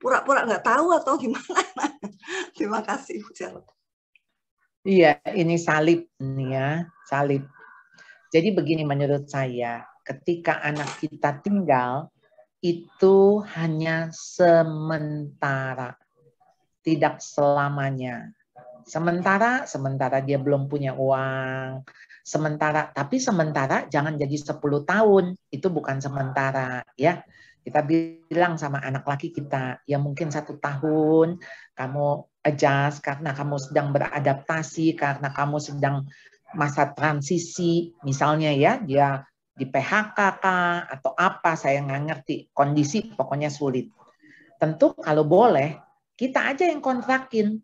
Speaker 3: pura-pura nggak tahu atau gimana? Terima kasih, Bu Charlotte.
Speaker 1: Iya, ini salib nih ya, salib. Jadi begini menurut saya, ketika anak kita tinggal itu hanya sementara, tidak selamanya. Sementara dia belum punya uang, tapi sementara jangan jadi 10 tahun, itu bukan sementara ya. Kita bilang sama anak laki kita, ya mungkin 1 tahun kamu adjust karena kamu sedang beradaptasi, karena kamu sedang masa transisi, misalnya ya, dia di PHK kah, atau apa, saya nggak ngerti, kondisi pokoknya sulit. Tentu kalau boleh, kita aja yang kontrakin.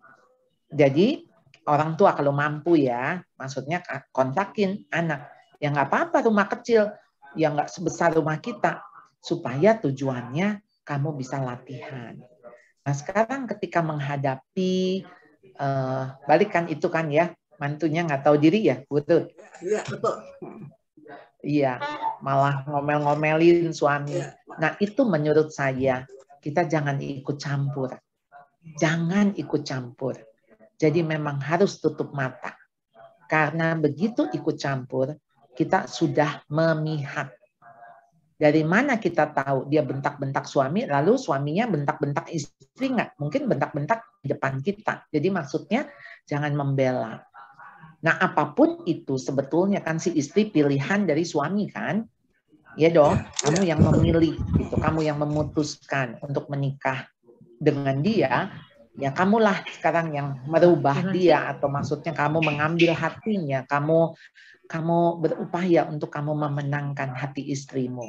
Speaker 1: Jadi orang tua kalau mampu ya, maksudnya kontrakin anak. Ya nggak apa-apa rumah kecil, yang nggak sebesar rumah kita. Supaya tujuannya kamu bisa latihan. Nah sekarang ketika menghadapi, balikan itu kan ya, mantunya nggak tahu diri ya, betul?
Speaker 3: Iya, betul.
Speaker 1: Iya, malah ngomel-ngomelin suami. Nah itu menurut saya, kita jangan ikut campur. Jangan ikut campur. Jadi memang harus tutup mata. Karena begitu ikut campur, kita sudah memihak. Dari mana kita tahu dia bentak-bentak suami, lalu suaminya bentak-bentak istri nggak? Mungkin bentak-bentak di depan kita. Jadi maksudnya jangan membela. Nah apapun itu sebetulnya kan si istri pilihan dari suami kan? Ya dong, kamu yang memilih, gitu. Kamu yang memutuskan untuk menikah dengan dia. Ya kamulah sekarang yang merubah dia, atau maksudnya kamu mengambil hatinya, kamu berupaya untuk kamu memenangkan hati istrimu.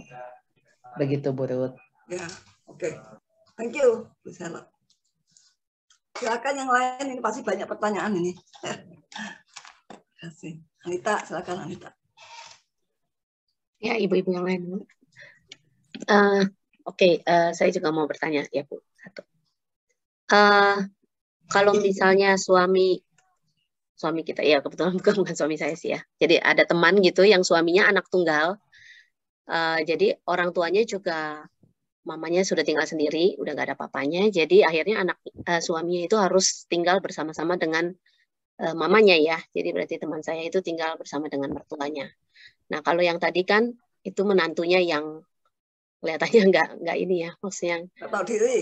Speaker 1: Begitu, Bu Ruth.
Speaker 3: Ya, oke. Thank you, Bu Charlotte. Silakan yang lain, ini pasti banyak pertanyaan ini. Terima kasih. Anita, silakan Anita.
Speaker 2: Ya, ibu-ibu yang lain. Oke, saya juga mau bertanya ya Bu. Satu. Kalau misalnya suami kita, ya kebetulan bukan suami saya sih ya. Jadi ada teman gitu yang suaminya anak tunggal. Jadi orang tuanya juga mamanya sudah tinggal sendiri, udah nggak ada papanya. Jadi akhirnya suaminya itu harus tinggal bersama-sama dengan mamanya ya. Jadi berarti teman saya itu tinggal bersama dengan mertuanya. Nah kalau yang tadi kan itu menantunya yang kelihatannya nggak ini ya, maksudnya
Speaker 3: nggak tahu diri.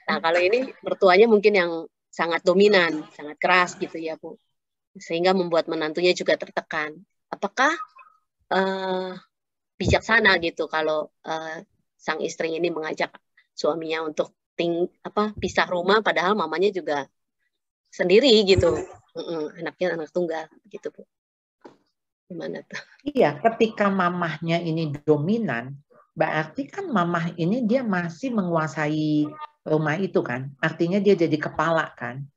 Speaker 2: Nah kalau ini mertuanya mungkin yang sangat dominan, sangat keras gitu ya Bu, sehingga membuat menantunya juga tertekan. Apakah bijaksana gitu kalau sang istri ini mengajak suaminya untuk pisah rumah, padahal mamanya juga sendiri gitu, anaknya anak tunggal gitu Bu. Gimana tuh?
Speaker 1: Iya, ketika mamahnya ini dominan, berarti kan mamah ini dia masih menguasai rumah itu kan, artinya dia jadi kepala kan,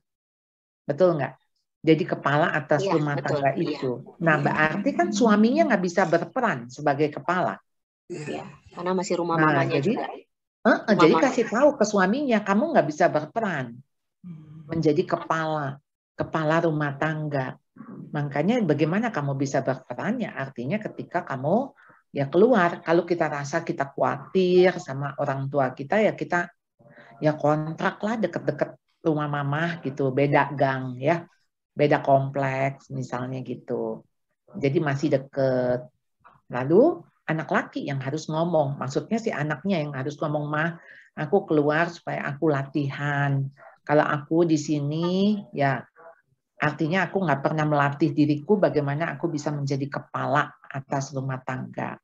Speaker 1: betul nggak? Jadi kepala atas rumah tangga itu. Nah, berarti kan suaminya nggak bisa berperan sebagai kepala.
Speaker 2: Iya, karena masih rumah mamanya
Speaker 1: jadi,
Speaker 2: juga.
Speaker 1: Jadi kasih tahu ke suaminya, kamu nggak bisa berperan menjadi kepala rumah tangga. Makanya bagaimana kamu bisa berperan ya artinya ketika kamu ya keluar. Kalau kita rasa kita khawatir sama orang tua kita ya kita ya kontrak lah deket-deket rumah mama gitu, beda gang ya, beda kompleks misalnya gitu. Jadi masih deket. Lalu anak laki yang harus ngomong, maksudnya si anaknya yang harus ngomong, mah aku keluar supaya aku latihan. Kalau aku di sini ya artinya aku nggak pernah melatih diriku bagaimana aku bisa menjadi kepala atas rumah tangga.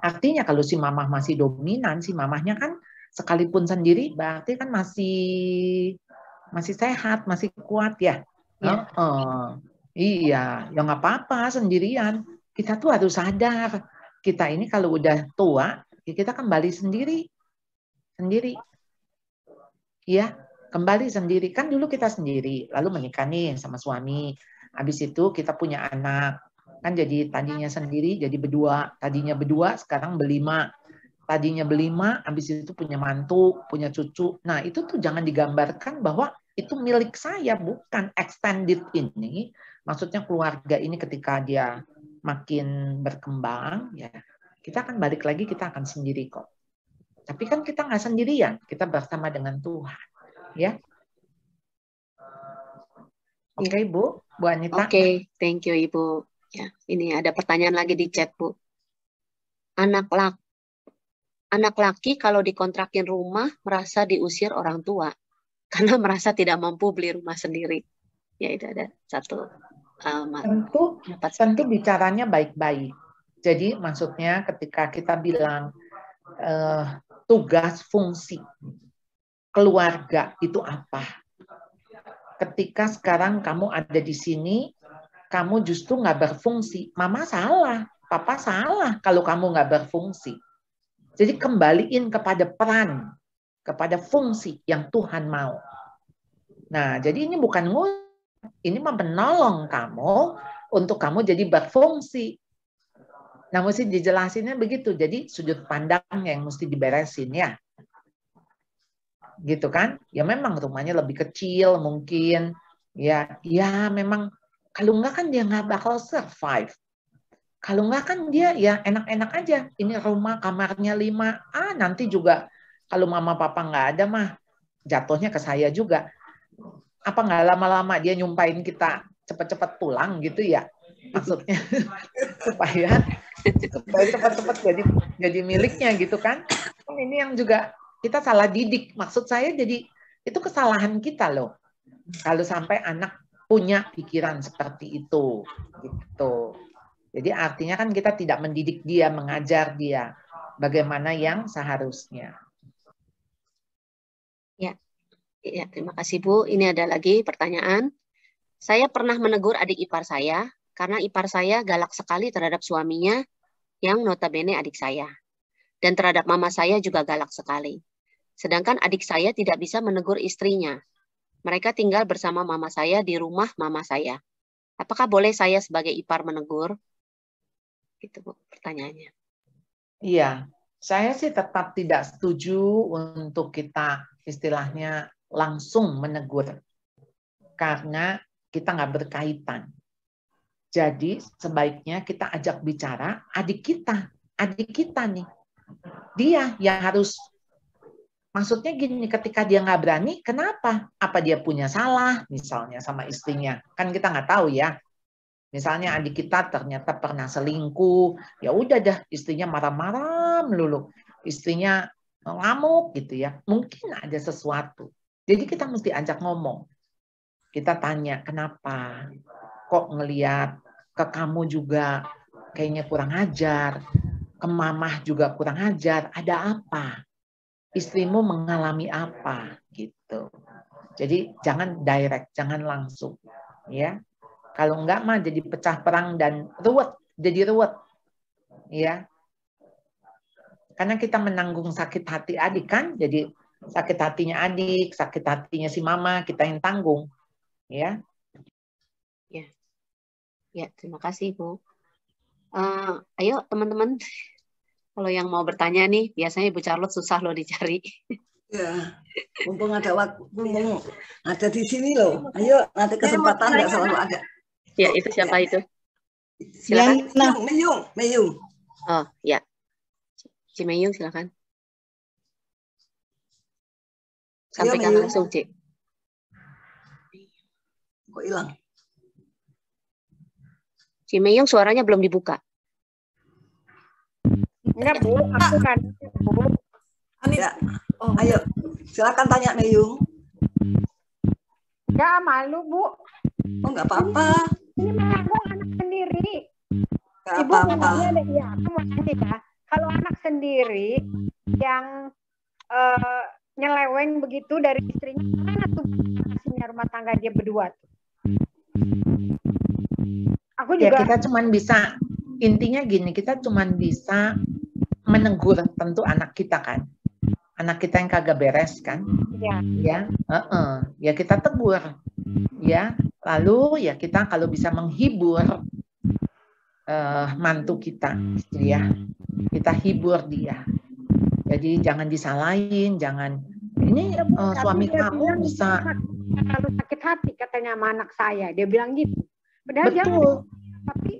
Speaker 1: Artinya kalau si mamah masih dominan, si mamahnya kan sekalipun sendiri berarti kan masih sehat, masih kuat ya. Iya, ya nggak apa-apa sendirian. Kita tuh harus sadar, kita ini kalau udah tua, kita kembali sendiri. Iya, kembali sendiri. Kan dulu kita sendiri, lalu menikah nih sama suami. Habis itu kita punya anak. Kan jadi tadinya sendiri, jadi berdua. Tadinya berdua, sekarang berlima. Tadinya berlima, habis itu punya mantu, punya cucu. Nah, itu tuh jangan digambarkan bahwa itu milik saya, bukan extended ini. Maksudnya keluarga ini ketika dia makin berkembang, ya kita akan balik lagi, kita akan sendiri kok. Tapi kan kita nggak sendirian, kita bersama dengan Tuhan. Ya. Oke, Bu Anita.
Speaker 2: Oke, thank you Ibu. Ya, ini ada pertanyaan lagi di chat, Bu. Anak laki kalau dikontrakin rumah merasa diusir orang tua karena merasa tidak mampu beli rumah sendiri. Ya, itu ada satu.
Speaker 1: Tentu bicaranya baik-baik. Jadi maksudnya ketika kita bilang tugas fungsi keluarga itu apa? Ketika sekarang kamu ada di sini, kamu justru nggak berfungsi. Mama salah, papa salah kalau kamu nggak berfungsi. Jadi kembaliin kepada peran, kepada fungsi yang Tuhan mau. Nah, jadi ini bukan ini menolong kamu untuk kamu jadi berfungsi. Nah, mesti dijelasinnya begitu. Jadi sudut pandang yang mesti diberesin ya. Gitu kan? Ya memang rumahnya lebih kecil mungkin. Ya memang kalau enggak kan dia nggak bakal survive. Kalau enggak kan dia ya enak-enak aja. Ini rumah kamarnya 5. Nanti juga kalau mama papa nggak ada mah jatuhnya ke saya juga. Apa nggak lama-lama dia nyumpain kita cepat-cepat pulang gitu ya? Maksudnya supaya cepat-cepat jadi miliknya gitu kan? Ini yang juga kita salah didik. Maksud saya jadi itu kesalahan kita loh. Kalau sampai anak punya pikiran seperti itu gitu. Jadi artinya kan kita tidak mendidik dia, mengajar dia bagaimana yang seharusnya.
Speaker 2: Ya, terima kasih Bu. Ini ada lagi pertanyaan. Saya pernah menegur adik ipar saya karena ipar saya galak sekali terhadap suaminya yang notabene adik saya. Dan terhadap mama saya juga galak sekali. Sedangkan adik saya tidak bisa menegur istrinya. Mereka tinggal bersama mama saya di rumah mama saya. Apakah boleh saya sebagai ipar menegur? Gitu Bu, pertanyaannya.
Speaker 1: Iya, Saya sih tetap tidak setuju untuk kita istilahnya langsung menegur. Karena kita nggak berkaitan. Jadi sebaiknya kita ajak bicara adik kita nih. Dia yang harus, maksudnya gini, ketika dia nggak berani, kenapa? Apa dia punya salah misalnya sama istrinya? Kan kita nggak tahu ya. Misalnya adik kita ternyata pernah selingkuh, ya udah dah istrinya marah-marah melulu, istrinya ngamuk gitu ya. Mungkin ada sesuatu. Jadi kita mesti ajak ngomong. Kita tanya kenapa? Kok ngelihat ke kamu juga kayaknya kurang ajar, ke mamah juga kurang ajar. Ada apa? Istrimu mengalami apa? Gitu. Jadi jangan direct, jangan langsung, ya. Kalau enggak mah jadi pecah perang dan jadi ruwet. Ya. Karena kita menanggung sakit hati adik kan, jadi sakit hatinya adik, sakit hatinya si mama, kita yang tanggung. Ya.
Speaker 2: Ya. Ya, terima kasih, Bu. Ayo teman-teman, kalau yang mau bertanya nih, biasanya Ibu Charlotte susah loh dicari.
Speaker 3: Ya, mumpung ada waktu, mumpung ada di sini loh. Ayo, nanti kesempatan nggak selalu ada.
Speaker 2: Ya, itu siapa itu?
Speaker 3: Silakan. Meyung.
Speaker 2: Oh, ya. Cimeyung, silakan. Sampaikan langsung, Cik.
Speaker 3: Kok hilang?
Speaker 2: Cimeyung suaranya belum dibuka.
Speaker 4: Enggak, Bu. Aku kan, Bu.
Speaker 3: Ya. Oh, ayo. Silakan tanya, Meyung.
Speaker 4: Enggak, malu, Bu.
Speaker 3: Oh, nggak apa-apa.
Speaker 4: Ini menanggung anak sendiri.
Speaker 3: Nggak
Speaker 4: Ibu
Speaker 3: apa-apa.
Speaker 4: ya, aku mau tanya ya. Kalau anak sendiri yang nyeleweng begitu dari istrinya, mana tuh kasihnya rumah tangga dia berdua tuh? Aku juga.
Speaker 1: Ya kita cuman bisa, intinya gini, kita cuman bisa menegur tentu anak kita kan. Anak kita yang kagak beres kan. Ya, ya kita tegur. Ya, lalu ya kita kalau bisa menghibur mantu kita, ya, kita hibur dia. Jadi jangan disalahin, jangan ini suami kamu bisa
Speaker 4: terlalu sakit hati katanya sama anak saya. Dia bilang gitu. Padahal
Speaker 1: betul.
Speaker 4: Tapi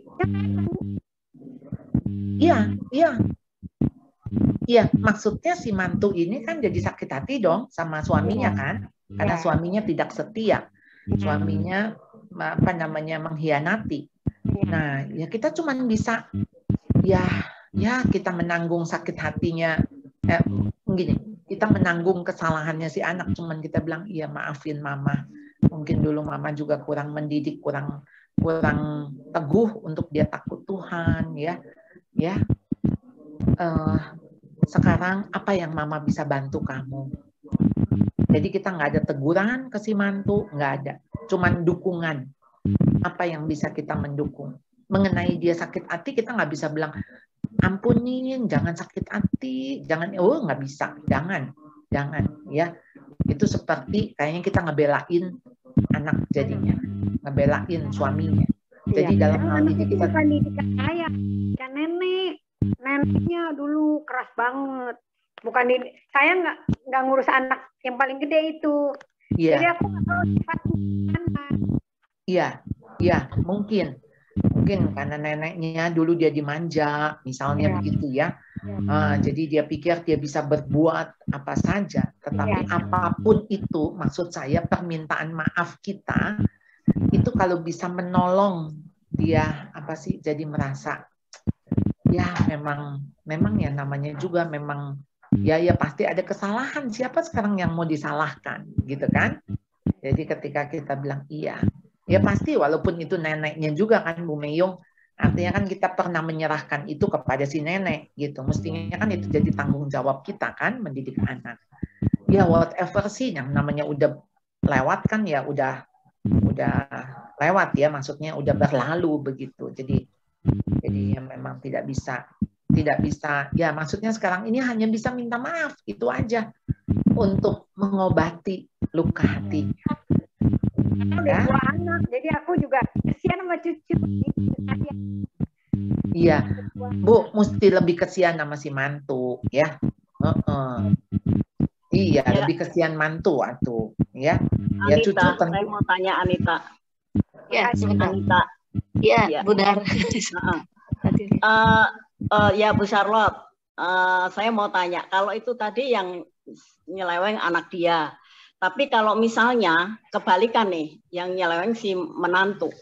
Speaker 1: iya, maksudnya si mantu ini kan jadi sakit hati dong sama suaminya kan, karena suaminya tidak setia, suaminya mengkhianati. Nah, ya kita cuma bisa ya kita menanggung sakit hatinya, gini, kita menanggung kesalahannya si anak, cuman kita bilang iya maafin mama, mungkin dulu mama juga kurang mendidik, kurang teguh untuk dia takut Tuhan, ya. Sekarang apa yang mama bisa bantu kamu? Jadi kita nggak ada teguran ke si mantu, nggak ada, cuman dukungan. Apa yang bisa kita mendukung? Mengenai dia sakit hati kita nggak bisa bilang ampunin, jangan sakit hati, jangan, nggak bisa, jangan ya. Itu seperti kayaknya kita ngebelain anak jadinya, ngebelain suaminya. Jadi dalam hal ini kita
Speaker 4: bukan didikan saya, kan neneknya dulu keras banget. Bukan saya nggak ngurus anak yang paling gede itu. Jadi aku nggak tahu sifatnya. Iya, mungkin
Speaker 1: karena neneknya dulu dia dimanja, misalnya begitu ya. Jadi dia pikir dia bisa berbuat apa saja, tetapi apapun itu, maksud saya permintaan maaf kita itu kalau bisa menolong dia jadi merasa ya memang ya namanya juga memang ya pasti ada kesalahan, siapa sekarang yang mau disalahkan gitu kan. Jadi ketika kita bilang iya, ya pasti walaupun itu neneknya juga kan Bu Meyung, artinya kan kita pernah menyerahkan itu kepada si nenek gitu, mestinya kan itu jadi tanggung jawab kita kan mendidik anak. Ya whatever sih yang namanya udah lewat kan ya udah lewat ya, maksudnya udah berlalu begitu. Jadi ya memang tidak bisa ya, maksudnya sekarang ini hanya bisa minta maaf itu aja untuk mengobati luka hati.
Speaker 4: Udah dua anak, jadi aku juga kesian sama cucu.
Speaker 1: Iya, Bu, mesti lebih kesian sama si mantu, ya. Iya, ya. Lebih kesian mantu atuh, ya.
Speaker 5: Anita,
Speaker 1: ya cucu
Speaker 5: saya mau tanya Anita.
Speaker 2: Ya, sebentar.
Speaker 5: Anita.
Speaker 2: Ya, Bundar.
Speaker 5: Ya, Bu Charlotte. Saya mau tanya, kalau itu tadi yang nyeleweng anak dia, tapi kalau misalnya kebalikan nih, yang nyeleweng si menantu,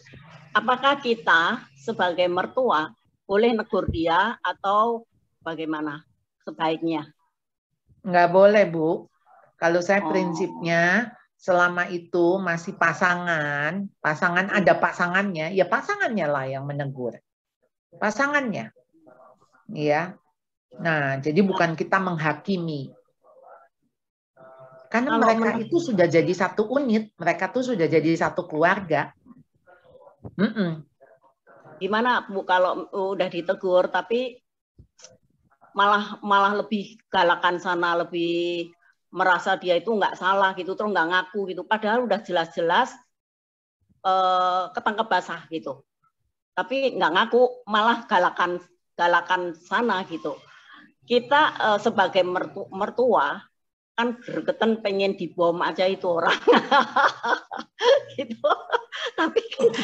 Speaker 5: apakah kita sebagai mertua boleh negur dia atau bagaimana sebaiknya?
Speaker 1: Nggak boleh, Bu. Kalau saya prinsipnya selama itu masih pasangan ada pasangannya, ya pasangannya lah yang menegur. Pasangannya. Ya. Nah, jadi bukan kita menghakimi. Karena mereka itu sudah jadi satu unit, mereka tuh sudah jadi satu keluarga.
Speaker 5: Gimana Bu kalau udah ditegur tapi malah lebih galakan sana, lebih merasa dia itu nggak salah gitu, terus nggak ngaku gitu, padahal udah jelas-jelas ketangkep basah gitu, tapi nggak ngaku, malah galakan sana gitu. Kita sebagai mertua kan gergeten pengen dibom aja itu orang gitu, tapi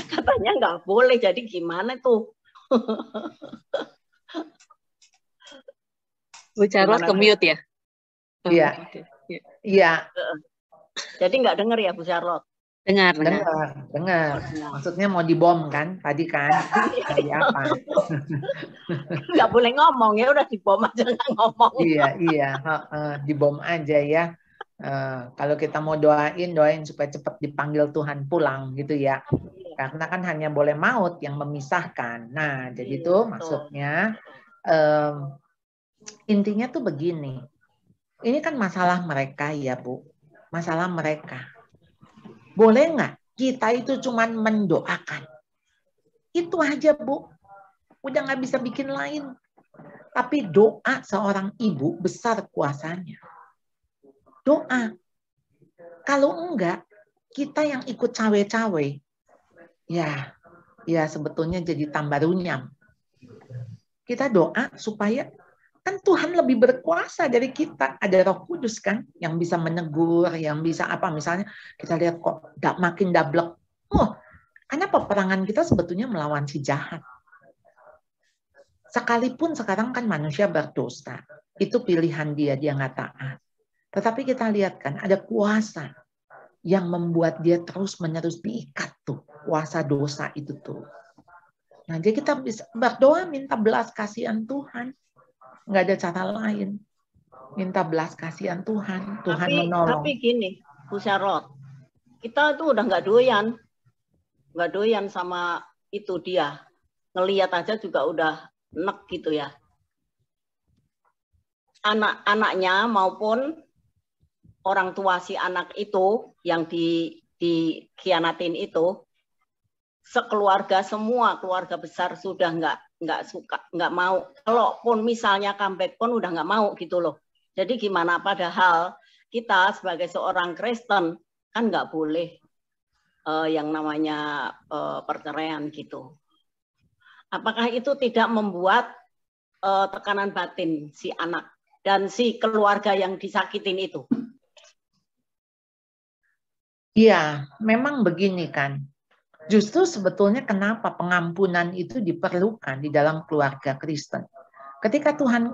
Speaker 5: katanya nggak boleh, jadi gimana tuh?
Speaker 2: Bu Charlotte ke-mute ya?
Speaker 1: Iya. Iya.
Speaker 5: Jadi nggak dengar ya Bu Charlotte?
Speaker 1: Dengar. Maksudnya mau dibom kan tadi kan? Tadi apa?
Speaker 5: Nggak boleh ngomong ya, udah dibom aja nggak ngomong.
Speaker 1: Iya. Dibom aja ya. Kalau kita mau doain supaya cepat dipanggil Tuhan pulang gitu ya. Karena kan hanya boleh maut yang memisahkan. Nah, jadi tuh maksudnya intinya tuh begini. Ini kan masalah mereka ya, Bu. Masalah mereka. Boleh nggak kita itu cuman mendoakan? Itu aja, Bu. Udah nggak bisa bikin lain. Tapi doa seorang ibu besar kuasanya. Doa. Kalau enggak, kita yang ikut cawe-cawe, ya sebetulnya jadi tambah runyam. Kita doa supaya kan Tuhan lebih berkuasa dari kita. Ada Roh Kudus kan yang bisa menegur, yang bisa apa, misalnya kita lihat kok makin dablek. Karena peperangan kita sebetulnya melawan si jahat. Sekalipun sekarang kan manusia berdosa, itu pilihan dia nggak taat. Tetapi kita lihat kan ada kuasa yang membuat dia terus-menerus diikat tuh, kuasa dosa itu tuh. Nah, jadi kita bisa berdoa minta belas kasihan Tuhan. Nggak ada cara lain. Minta belas kasihan Tuhan. Tuhan menolong.
Speaker 5: Tapi gini, Bu Charlotte, kita tuh udah nggak doyan sama itu dia. Ngelihat aja juga udah nek gitu ya. Anak-anaknya maupun orang tua si anak itu yang dikhianatin itu, sekeluarga, semua keluarga besar sudah nggak suka, nggak mau. Kalaupun misalnya comeback pun udah nggak mau gitu loh. Jadi gimana, padahal kita sebagai seorang Kristen kan nggak boleh yang namanya perceraian gitu. Apakah itu tidak membuat tekanan batin si anak dan si keluarga yang disakitin itu?
Speaker 1: Iya, memang begini kan. Justru sebetulnya kenapa pengampunan itu diperlukan di dalam keluarga Kristen. Ketika Tuhan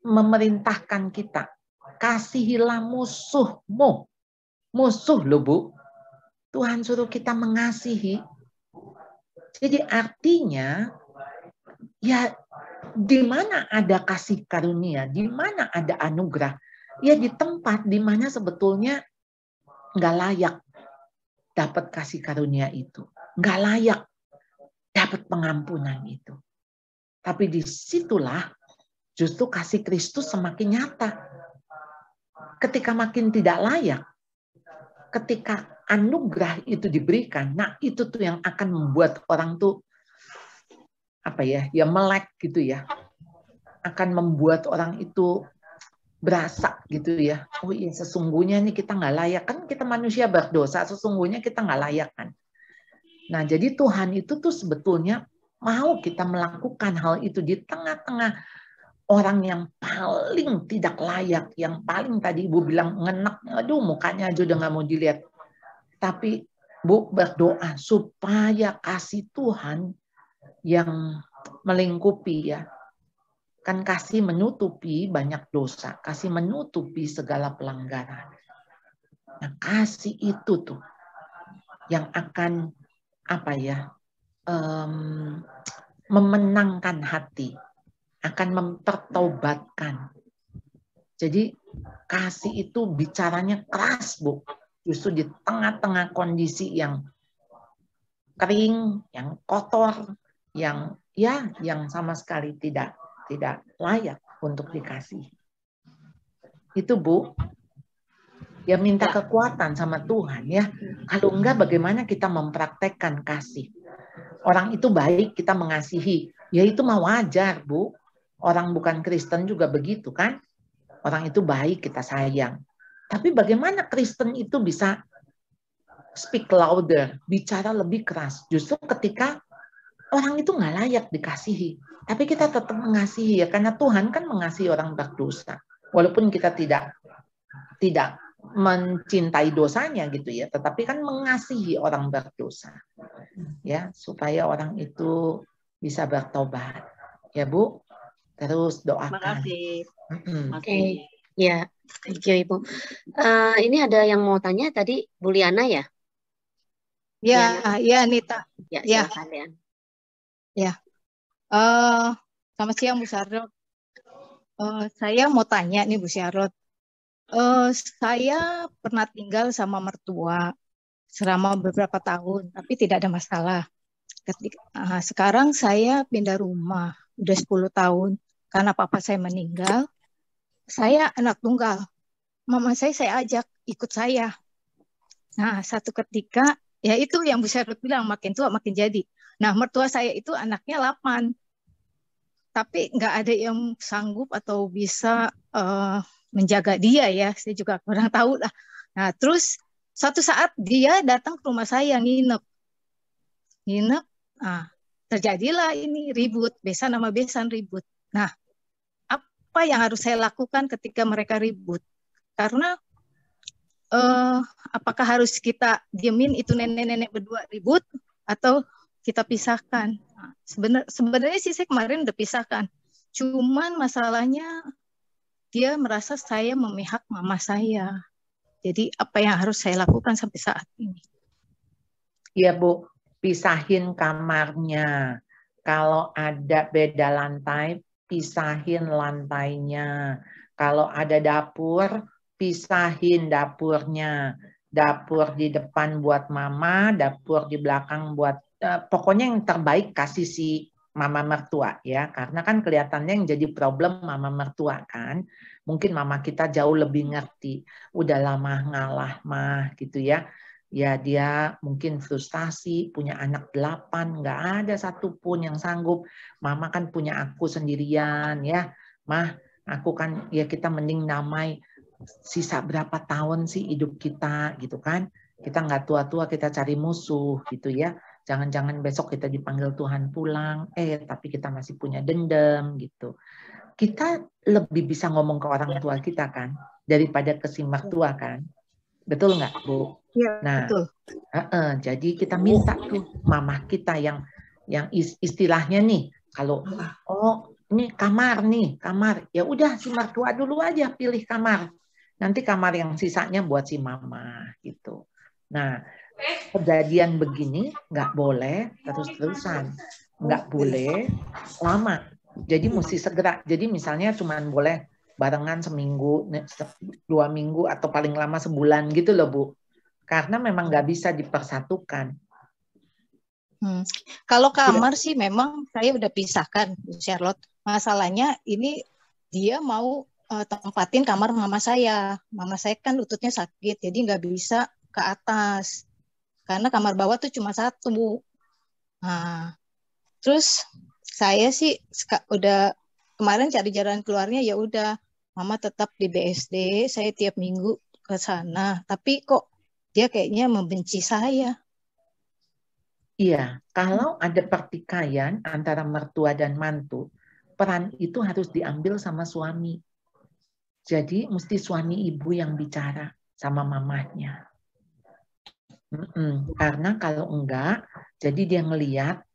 Speaker 1: memerintahkan kita, kasihilah musuhmu. Musuh loh, Bu. Tuhan suruh kita mengasihi. Jadi artinya, ya di mana ada kasih karunia, di mana ada anugerah, ya di tempat di mana sebetulnya nggak layak dapat kasih karunia itu. Nggak layak dapat pengampunan itu. Tapi disitulah justru kasih Kristus semakin nyata. Ketika makin tidak layak, ketika anugerah itu diberikan, nah itu tuh yang akan membuat orang tuh melek gitu ya. Akan membuat orang itu berasa gitu ya, oh iya sesungguhnya nih kita nggak layak, kan kita manusia berdosa, sesungguhnya kita nggak layak kan. Nah jadi Tuhan itu tuh sebetulnya mau kita melakukan hal itu di tengah-tengah orang yang paling tidak layak, yang paling tadi Ibu bilang ngenek, aduh mukanya aja udah nggak mau dilihat. Tapi Bu berdoa supaya kasih Tuhan yang melingkupi ya, kan kasih menutupi banyak dosa, kasih menutupi segala pelanggaran. Nah, kasih itu tuh yang akan apa ya, memenangkan hati, akan mempertaubatkan. Jadi kasih itu bicaranya keras, Bu. Justru di tengah-tengah kondisi yang kering, yang kotor, yang sama sekali tidak layak untuk dikasih. Itu Bu. Ya minta kekuatan sama Tuhan ya. Kalau enggak bagaimana kita mempraktekkan kasih? Orang itu baik kita mengasihi. Ya itu mah wajar Bu. Orang bukan Kristen juga begitu kan? Orang itu baik kita sayang. Tapi bagaimana Kristen itu bisa speak louder, bicara lebih keras. Justru ketika orang itu nggak layak dikasihi. Tapi kita tetap mengasihi ya, karena Tuhan kan mengasihi orang berdosa. Walaupun kita tidak mencintai dosanya gitu ya, tetapi kan mengasihi orang berdosa. Ya, supaya orang itu bisa bertobat. Ya Bu, terus doakan.
Speaker 5: Terima kasih.
Speaker 2: Oke. Ya, thank you Ibu. Ini ada yang mau tanya tadi, Bu Liana ya?
Speaker 6: Ya, Nita.
Speaker 2: Ya, silakan ya.
Speaker 6: Ya, selamat siang Bu Syarot. Saya mau tanya nih Bu Syarot. Saya pernah tinggal sama mertua selama beberapa tahun, tapi tidak ada masalah. Sekarang saya pindah rumah, udah 10 tahun, karena papa saya meninggal. Saya anak tunggal. Mama saya ajak ikut saya. Nah, satu ketika, ya itu yang Bu Syarot bilang, makin tua makin jadi. Nah, mertua saya itu anaknya 8. Tapi nggak ada yang sanggup atau bisa menjaga dia ya. Saya juga kurang tahu lah. Nah, terus suatu saat dia datang ke rumah saya nginep. Nah, terjadilah ini ribut, besan sama besan ribut. Nah, apa yang harus saya lakukan ketika mereka ribut? Karena apakah harus kita diemin itu nenek-nenek berdua ribut atau kita pisahkan? Nah, sebenarnya sih saya kemarin udah pisahkan. Cuman masalahnya dia merasa saya memihak mama saya. Jadi apa yang harus saya lakukan sampai saat ini?
Speaker 1: Iya Bu, pisahin kamarnya. Kalau ada beda lantai, pisahin lantainya. Kalau ada dapur, pisahin dapurnya. Dapur di depan buat mama, dapur di belakang buat pokoknya yang terbaik kasih si mama mertua ya, karena kan kelihatannya yang jadi problem mama mertua kan. Mungkin mama kita jauh lebih ngerti. Udah lama ngalah mah gitu ya. Ya dia mungkin frustasi, punya anak 8, nggak ada satupun yang sanggup. Mama kan punya aku sendirian ya. Mah, aku kan ya kita mending namai sisa berapa tahun sih hidup kita gitu kan. Kita nggak tua-tua kita cari musuh gitu ya. Jangan-jangan besok kita dipanggil Tuhan pulang, tapi kita masih punya dendam gitu. Kita lebih bisa ngomong ke orang tua kita kan, daripada ke si mertua kan. Betul nggak, Bu?
Speaker 6: Ya,
Speaker 1: nah,
Speaker 6: betul.
Speaker 1: Jadi kita minta tuh mama kita yang istilahnya nih, kalau ini kamar, ya udah si mertua dulu aja pilih kamar. Nanti kamar yang sisanya buat si mama gitu. Nah, kejadian begini nggak boleh terus-terusan, nggak boleh lama. Jadi mesti segera. Jadi misalnya cuma boleh barengan seminggu, 2 minggu atau paling lama sebulan gitu loh Bu. Karena memang nggak bisa dipersatukan.
Speaker 6: Kalau kamar sih memang saya udah pisahkan, Charlotte. Masalahnya ini dia mau tempatin kamar mama saya. Mama saya kan lututnya sakit, jadi nggak bisa ke atas. Karena kamar bawah tuh cuma 1. Nah, terus saya sih udah kemarin cari jalan keluarnya, ya udah mama tetap di BSD, saya tiap minggu ke sana. Tapi kok dia kayaknya membenci saya.
Speaker 1: Iya, kalau ada pertikaian antara mertua dan mantu, peran itu harus diambil sama suami. Jadi mesti suami ibu yang bicara sama mamahnya. Karena kalau enggak, jadi dia ngelihat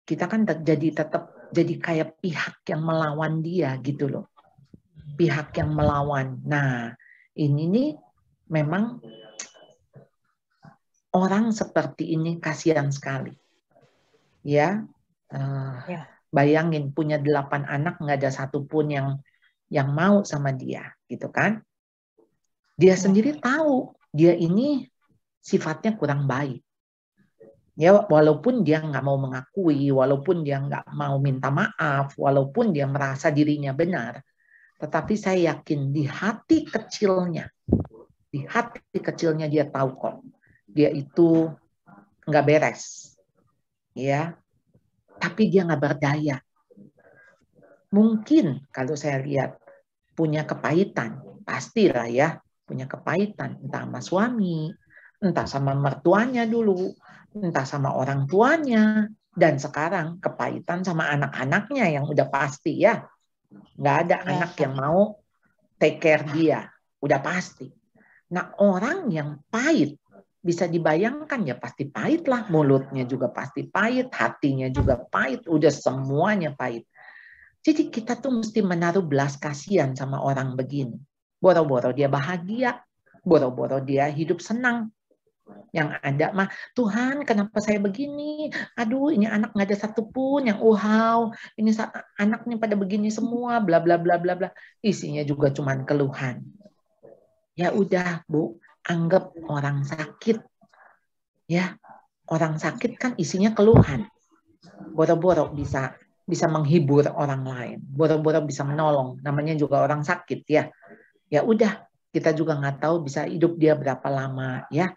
Speaker 1: kita kan tetap jadi kayak pihak yang melawan dia gitu loh. Pihak yang melawan. Nah, ini nih memang orang seperti ini kasihan sekali. Ya, bayangin punya 8 anak nggak ada satupun yang mau sama dia, gitu kan? Dia sendiri tahu dia ini sifatnya kurang baik. Ya, walaupun dia nggak mau mengakui, walaupun dia nggak mau minta maaf, walaupun dia merasa dirinya benar, tetapi saya yakin di hati kecilnya dia tahu kok dia itu nggak beres, ya. Tapi dia nggak berdaya. Mungkin kalau saya lihat punya kepahitan, pastilah ya punya kepahitan, entah sama suami, entah sama mertuanya dulu, entah sama orang tuanya, dan sekarang kepahitan sama anak-anaknya yang udah pasti ya. Nggak ada anak yang mau take care dia, udah pasti. Nah, orang yang pahit, bisa dibayangkan ya pasti pahit lah. Mulutnya juga pasti pahit, hatinya juga pahit, udah semuanya pahit. Jadi kita tuh mesti menaruh belas kasihan sama orang begini. Boro-boro dia bahagia, boro-boro dia hidup senang. Yang ada mah, Tuhan kenapa saya begini? Aduh, ini anak nggak ada satupun yang uhau. Ini anaknya pada begini semua, bla bla bla bla bla. Isinya juga cuman keluhan. Ya udah, Bu, anggap orang sakit. Ya, orang sakit kan isinya keluhan. Boro-boro bisa menghibur orang lain. Boro-boro bisa menolong. Namanya juga orang sakit ya. Ya udah, kita juga nggak tahu bisa hidup dia berapa lama ya.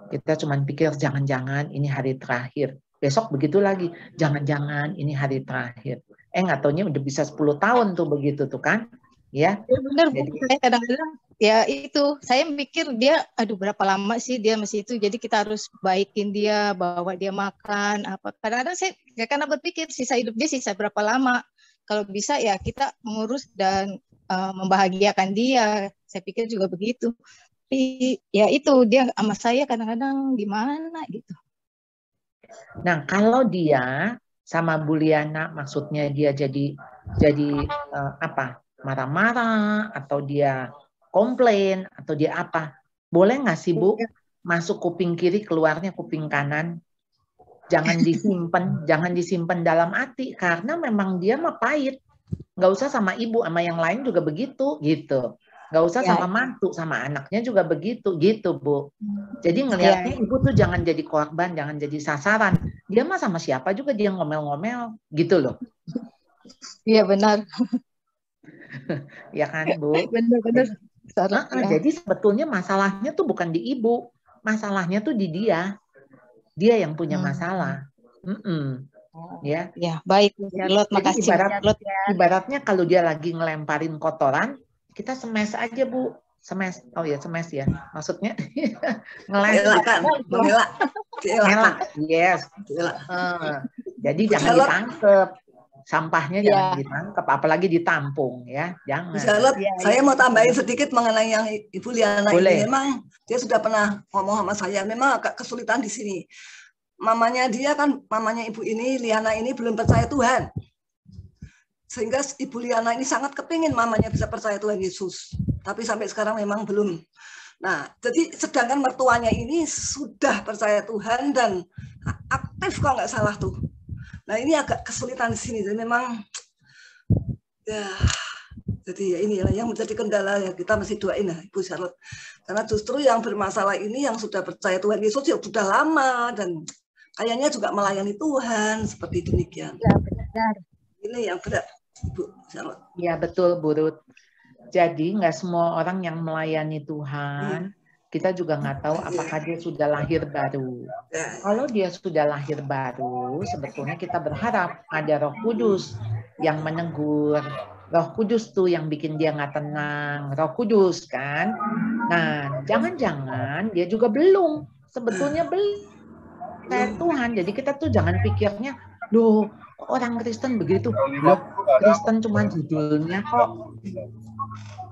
Speaker 1: Kita cuma pikir jangan-jangan ini hari terakhir. Besok begitu lagi, jangan-jangan ini hari terakhir. Nggak taunya udah bisa 10 tahun tuh begitu tuh kan. Ya,
Speaker 6: benar. Jadi saya kadang-kadang ya itu saya mikir dia aduh berapa lama sih dia masih itu, jadi kita harus baikin dia, bawa dia makan apa. Kadang-kadang saya karena berpikir sisa hidup dia sisa berapa lama, kalau bisa ya kita mengurus dan membahagiakan dia. Saya pikir juga begitu, tapi ya itu dia sama saya kadang-kadang gimana gitu.
Speaker 1: Nah, kalau dia sama Bu Liana, maksudnya dia jadi apa? Marah-marah atau dia komplain atau dia apa? Boleh nggak sih Bu masuk kuping kiri keluarnya kuping kanan? Jangan disimpan dalam hati karena memang dia mah pahit. Nggak usah sama ibu, sama yang lain juga begitu gitu. Nggak usah sama mantu, sama anaknya juga begitu gitu Bu. Jadi ngelihatnya ibu tuh jangan jadi korban, jangan jadi sasaran. Dia mah sama siapa juga dia ngomel-ngomel gitu loh.
Speaker 6: Iya benar.
Speaker 1: Ya kan Bu?
Speaker 6: Benar-benar.
Speaker 1: Jadi sebetulnya masalahnya tuh bukan di ibu, masalahnya tuh di dia. Dia yang punya masalah. Ya.
Speaker 6: Ya, baik Charlotte, makasih Charlotte ya.
Speaker 1: Ibaratnya kalau dia lagi ngelemparin kotoran, kita semes aja Bu. Semes. Oh ya, semes ya. Maksudnya ngelak. Yes. Jadi jangan ditangkep. Sampahnya jangan ditangkap, apalagi ditampung ya, jangan.
Speaker 3: Charlotte, saya mau tambahin sedikit mengenai yang Ibu Liana ini. Memang dia sudah pernah ngomong sama saya, memang agak kesulitan di sini. Mamanya Ibu ini, Liana ini belum percaya Tuhan. Sehingga Ibu Liana ini sangat kepingin mamanya bisa percaya Tuhan Yesus. Tapi sampai sekarang memang belum. Nah, jadi sedangkan mertuanya ini sudah percaya Tuhan dan aktif kalau nggak salah tuh. Nah ini agak kesulitan di sini, jadi memang ya, jadi ya ini yang menjadi kendala ya kita mesti doain ya Ibu Charlotte, karena justru yang bermasalah ini yang sudah percaya Tuhan Yesus ya sudah lama dan kayaknya juga melayani Tuhan seperti demikian.
Speaker 6: Ya benar.
Speaker 3: Ini yang berat Ibu Charlotte.
Speaker 1: Ya betul Bu Ruth. Jadi nggak semua orang yang melayani Tuhan. Kita juga nggak tahu apakah dia sudah lahir baru. Kalau dia sudah lahir baru, sebetulnya kita berharap ada Roh Kudus yang menegur. Roh Kudus tuh yang bikin dia nggak tenang. Roh Kudus kan. Nah, jangan-jangan dia juga belum. Sebetulnya belum. kayak Tuhan. Jadi kita tuh jangan pikirnya, loh orang Kristen begitu. Loh, Kristen cuma judulnya kok.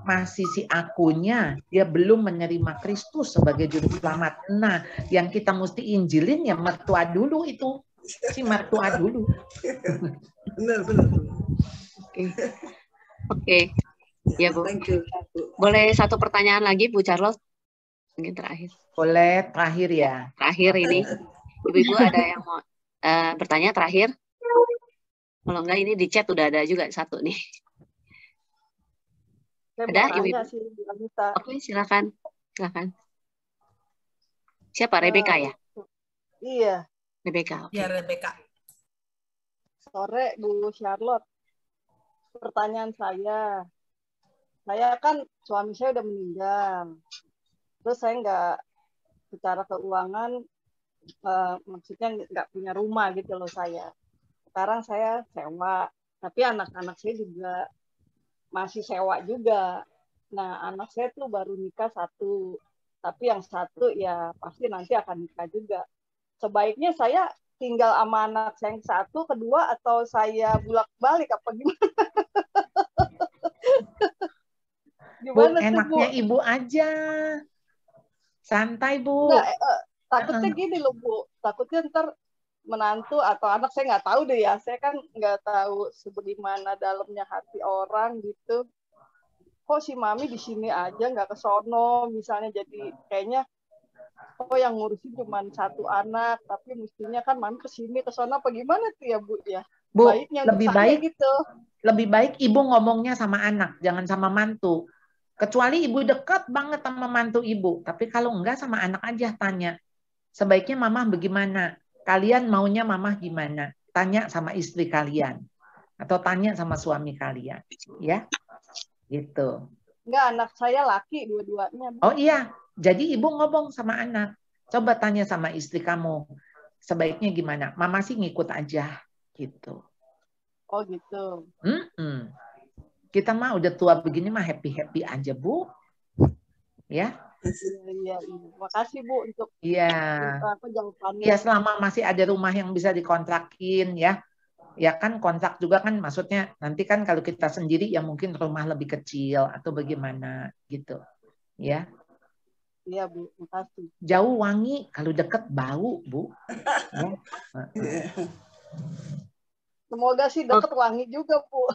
Speaker 1: Masih si akunya, dia belum menerima Kristus sebagai juru selamat. Nah, yang kita mesti injilin ya mertua dulu itu. Si mertua dulu.
Speaker 3: Benar.
Speaker 2: Oke. Ya, Bu.
Speaker 3: Thank you.
Speaker 2: Boleh satu pertanyaan lagi, Bu Charlotte? Mungkin terakhir.
Speaker 1: Boleh, terakhir ya.
Speaker 2: Terakhir ini. Ibu-ibu ada yang mau bertanya terakhir? Kalau enggak, ini di chat udah ada juga satu nih. Ada, Ibu? Oke, silakan. Siapa? Rebecca ya?
Speaker 7: Iya.
Speaker 2: Rebecca. Okay.
Speaker 8: Ya, Rebecca.
Speaker 7: Sore, Bu Charlotte. Pertanyaan saya kan suami saya udah meninggal. Terus saya nggak, secara keuangan, maksudnya nggak punya rumah gitu loh saya. Sekarang saya sewa, tapi anak-anak saya juga masih sewa juga. Nah, anak saya tuh baru nikah satu, tapi yang satu ya pasti nanti akan nikah juga. Sebaiknya saya tinggal sama anak saya yang satu, kedua, atau saya bulak-balik apa gimana?
Speaker 1: Bu, enaknya Bu? Ibu aja. Santai, Bu.
Speaker 7: Nah, takutnya gini loh, Bu. Takutnya ntar menantu atau anak, saya nggak tahu deh ya. Saya kan nggak tahu sebagaimana dalamnya hati orang gitu. Kok si Mami di sini aja nggak ke sono, misalnya, jadi kayaknya yang ngurusin cuma satu anak, tapi mestinya kan Mami ke sini ke sono apa gimana tuh ya, Bu ya?
Speaker 1: Bu,
Speaker 7: baiknya
Speaker 1: lebih baik
Speaker 7: gitu.
Speaker 1: Lebih baik ibu ngomongnya sama anak, jangan sama mantu. Kecuali ibu dekat banget sama mantu ibu, tapi kalau enggak sama anak aja tanya. Sebaiknya mama bagaimana? Kalian maunya mama gimana? Tanya sama istri kalian atau tanya sama suami kalian, ya. Gitu.
Speaker 7: Enggak, anak saya laki dua-duanya.
Speaker 1: Oh iya, jadi ibu ngomong sama anak. Coba tanya sama istri kamu, sebaiknya gimana? Mama sih ngikut aja, gitu.
Speaker 7: Oh gitu.
Speaker 1: Kita mah udah tua begini mah happy-happy aja, Bu. Ya.
Speaker 7: Iya. Makasih, Bu, untuk
Speaker 1: jawabannya. Ya, selama masih ada rumah yang bisa dikontrakin, ya. Ya kan kontrak juga kan maksudnya nanti kan kalau kita sendiri ya mungkin rumah lebih kecil atau bagaimana gitu. Ya.
Speaker 7: Iya, Bu. Makasih.
Speaker 1: Jauh wangi, kalau deket bau, Bu. Ya.
Speaker 7: Semoga sih deket wangi juga, Bu.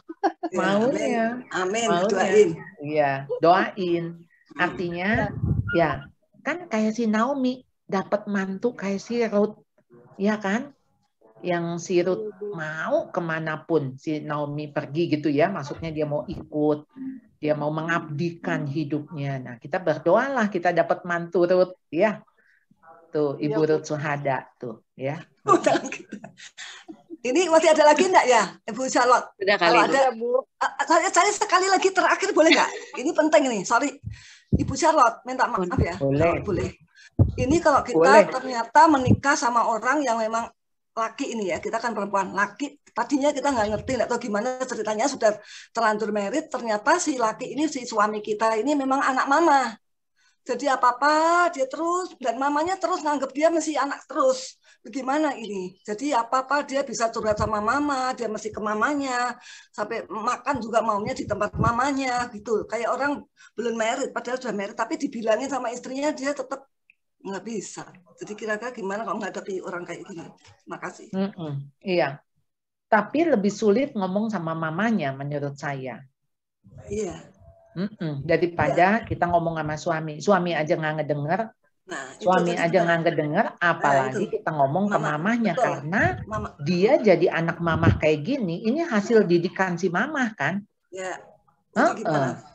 Speaker 1: Maunya.
Speaker 3: Amin.
Speaker 1: Doain. Iya, doain. Artinya, ya kan kayak si Naomi dapat mantu kayak si Ruth, ya kan? Yang si Ruth mau kemanapun si Naomi pergi gitu ya, maksudnya dia mau ikut, dia mau mengabdikan hidupnya. Nah, kita berdoalah kita dapat mantu Ruth, ya. Tuh, Ibu Ruth Suhada tuh, ya.
Speaker 3: Ini masih ada lagi enggak ya, Ibu Charlotte?
Speaker 2: Sudah kali.
Speaker 3: Kalau ada, Bu. Saya sekali lagi terakhir boleh nggak? Ini penting nih, sorry. Ibu Charlotte, minta maaf ya. Boleh. Ini kalau kita ternyata menikah sama orang yang memang laki ini ya, kita kan perempuan laki. Tadinya kita nggak ngerti atau gimana ceritanya sudah terlanjur merit. Ternyata si laki ini, si suami kita ini memang anak mama. Jadi apa-apa dia terus, dan mamanya terus nganggap dia mesti anak terus. Bagaimana ini? Jadi apa-apa dia bisa curhat sama mama, dia mesti ke mamanya, sampai makan juga maunya di tempat mamanya gitu. Kayak orang belum merit, padahal sudah merit, tapi dibilangin sama istrinya dia tetap nggak bisa. Jadi kira-kira gimana kalau menghadapi orang kayak gini? Makasih.
Speaker 1: Iya. Tapi lebih sulit ngomong sama mamanya menurut saya.
Speaker 3: Iya.
Speaker 1: Daripada kita ngomong sama suami. Suami aja nggak ngedenger. Nah, suami aja nggak ngedenger, apalagi kita ngomong ke mamahnya. Karena dia jadi anak mamah kayak gini, ini hasil didikan si mamah kan?
Speaker 3: Ya.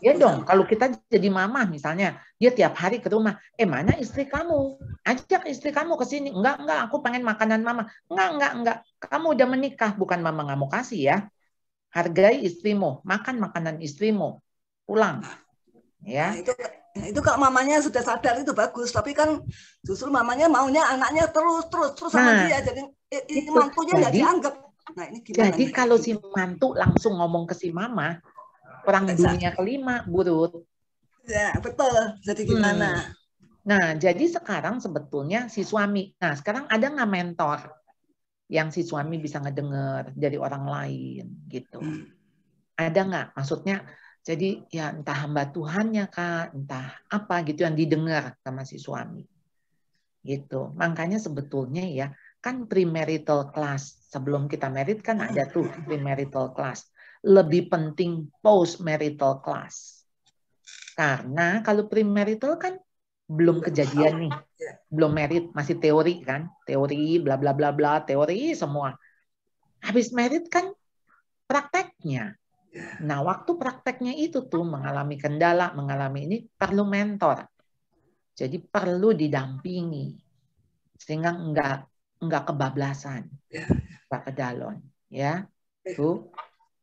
Speaker 1: Ya dong, kalau kita jadi mamah misalnya, dia tiap hari ke rumah, mana istri kamu? Ajak istri kamu ke sini. Enggak, aku pengen makanan mama. Enggak. Kamu udah menikah, bukan mama nggak mau kasih ya. Hargai istrimu, makan makanan istrimu, pulang. Ya.
Speaker 3: Nah, itu kalau mamanya sudah sadar itu bagus, tapi kan justru mamanya maunya anaknya terus sama dia, jadi mantunya nggak dianggap. Nah, ini gimana?
Speaker 1: Jadi kalau si mantu langsung ngomong ke si mama, perang dunia kelima, Bu Ruth.
Speaker 3: Ya betul. Jadi gimana?
Speaker 1: Nah, jadi sekarang sebetulnya si suami, nah sekarang ada nggak mentor yang si suami bisa ngedenger dari orang lain gitu? Ada nggak? Maksudnya, jadi ya entah hamba Tuhannya Kak, entah apa gitu yang didengar sama si suami. Gitu. Makanya sebetulnya ya, kan premarital class, sebelum kita married kan ada tuh premarital class. Lebih penting post-marital class. Karena kalau premarital kan belum kejadian nih, belum married, masih teori kan, teori bla bla bla bla, teori semua. Habis married kan prakteknya. Nah, waktu prakteknya itu tuh mengalami kendala, mengalami ini perlu mentor. Jadi perlu didampingi sehingga enggak kebablasan, Pak Kedalon, ya. Bu.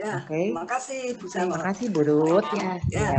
Speaker 3: Ya,
Speaker 1: Oke.
Speaker 3: terima kasih Bu
Speaker 1: Terima
Speaker 3: Charlotte.
Speaker 1: kasih Bu Ruth.
Speaker 2: Ya.
Speaker 3: Ya.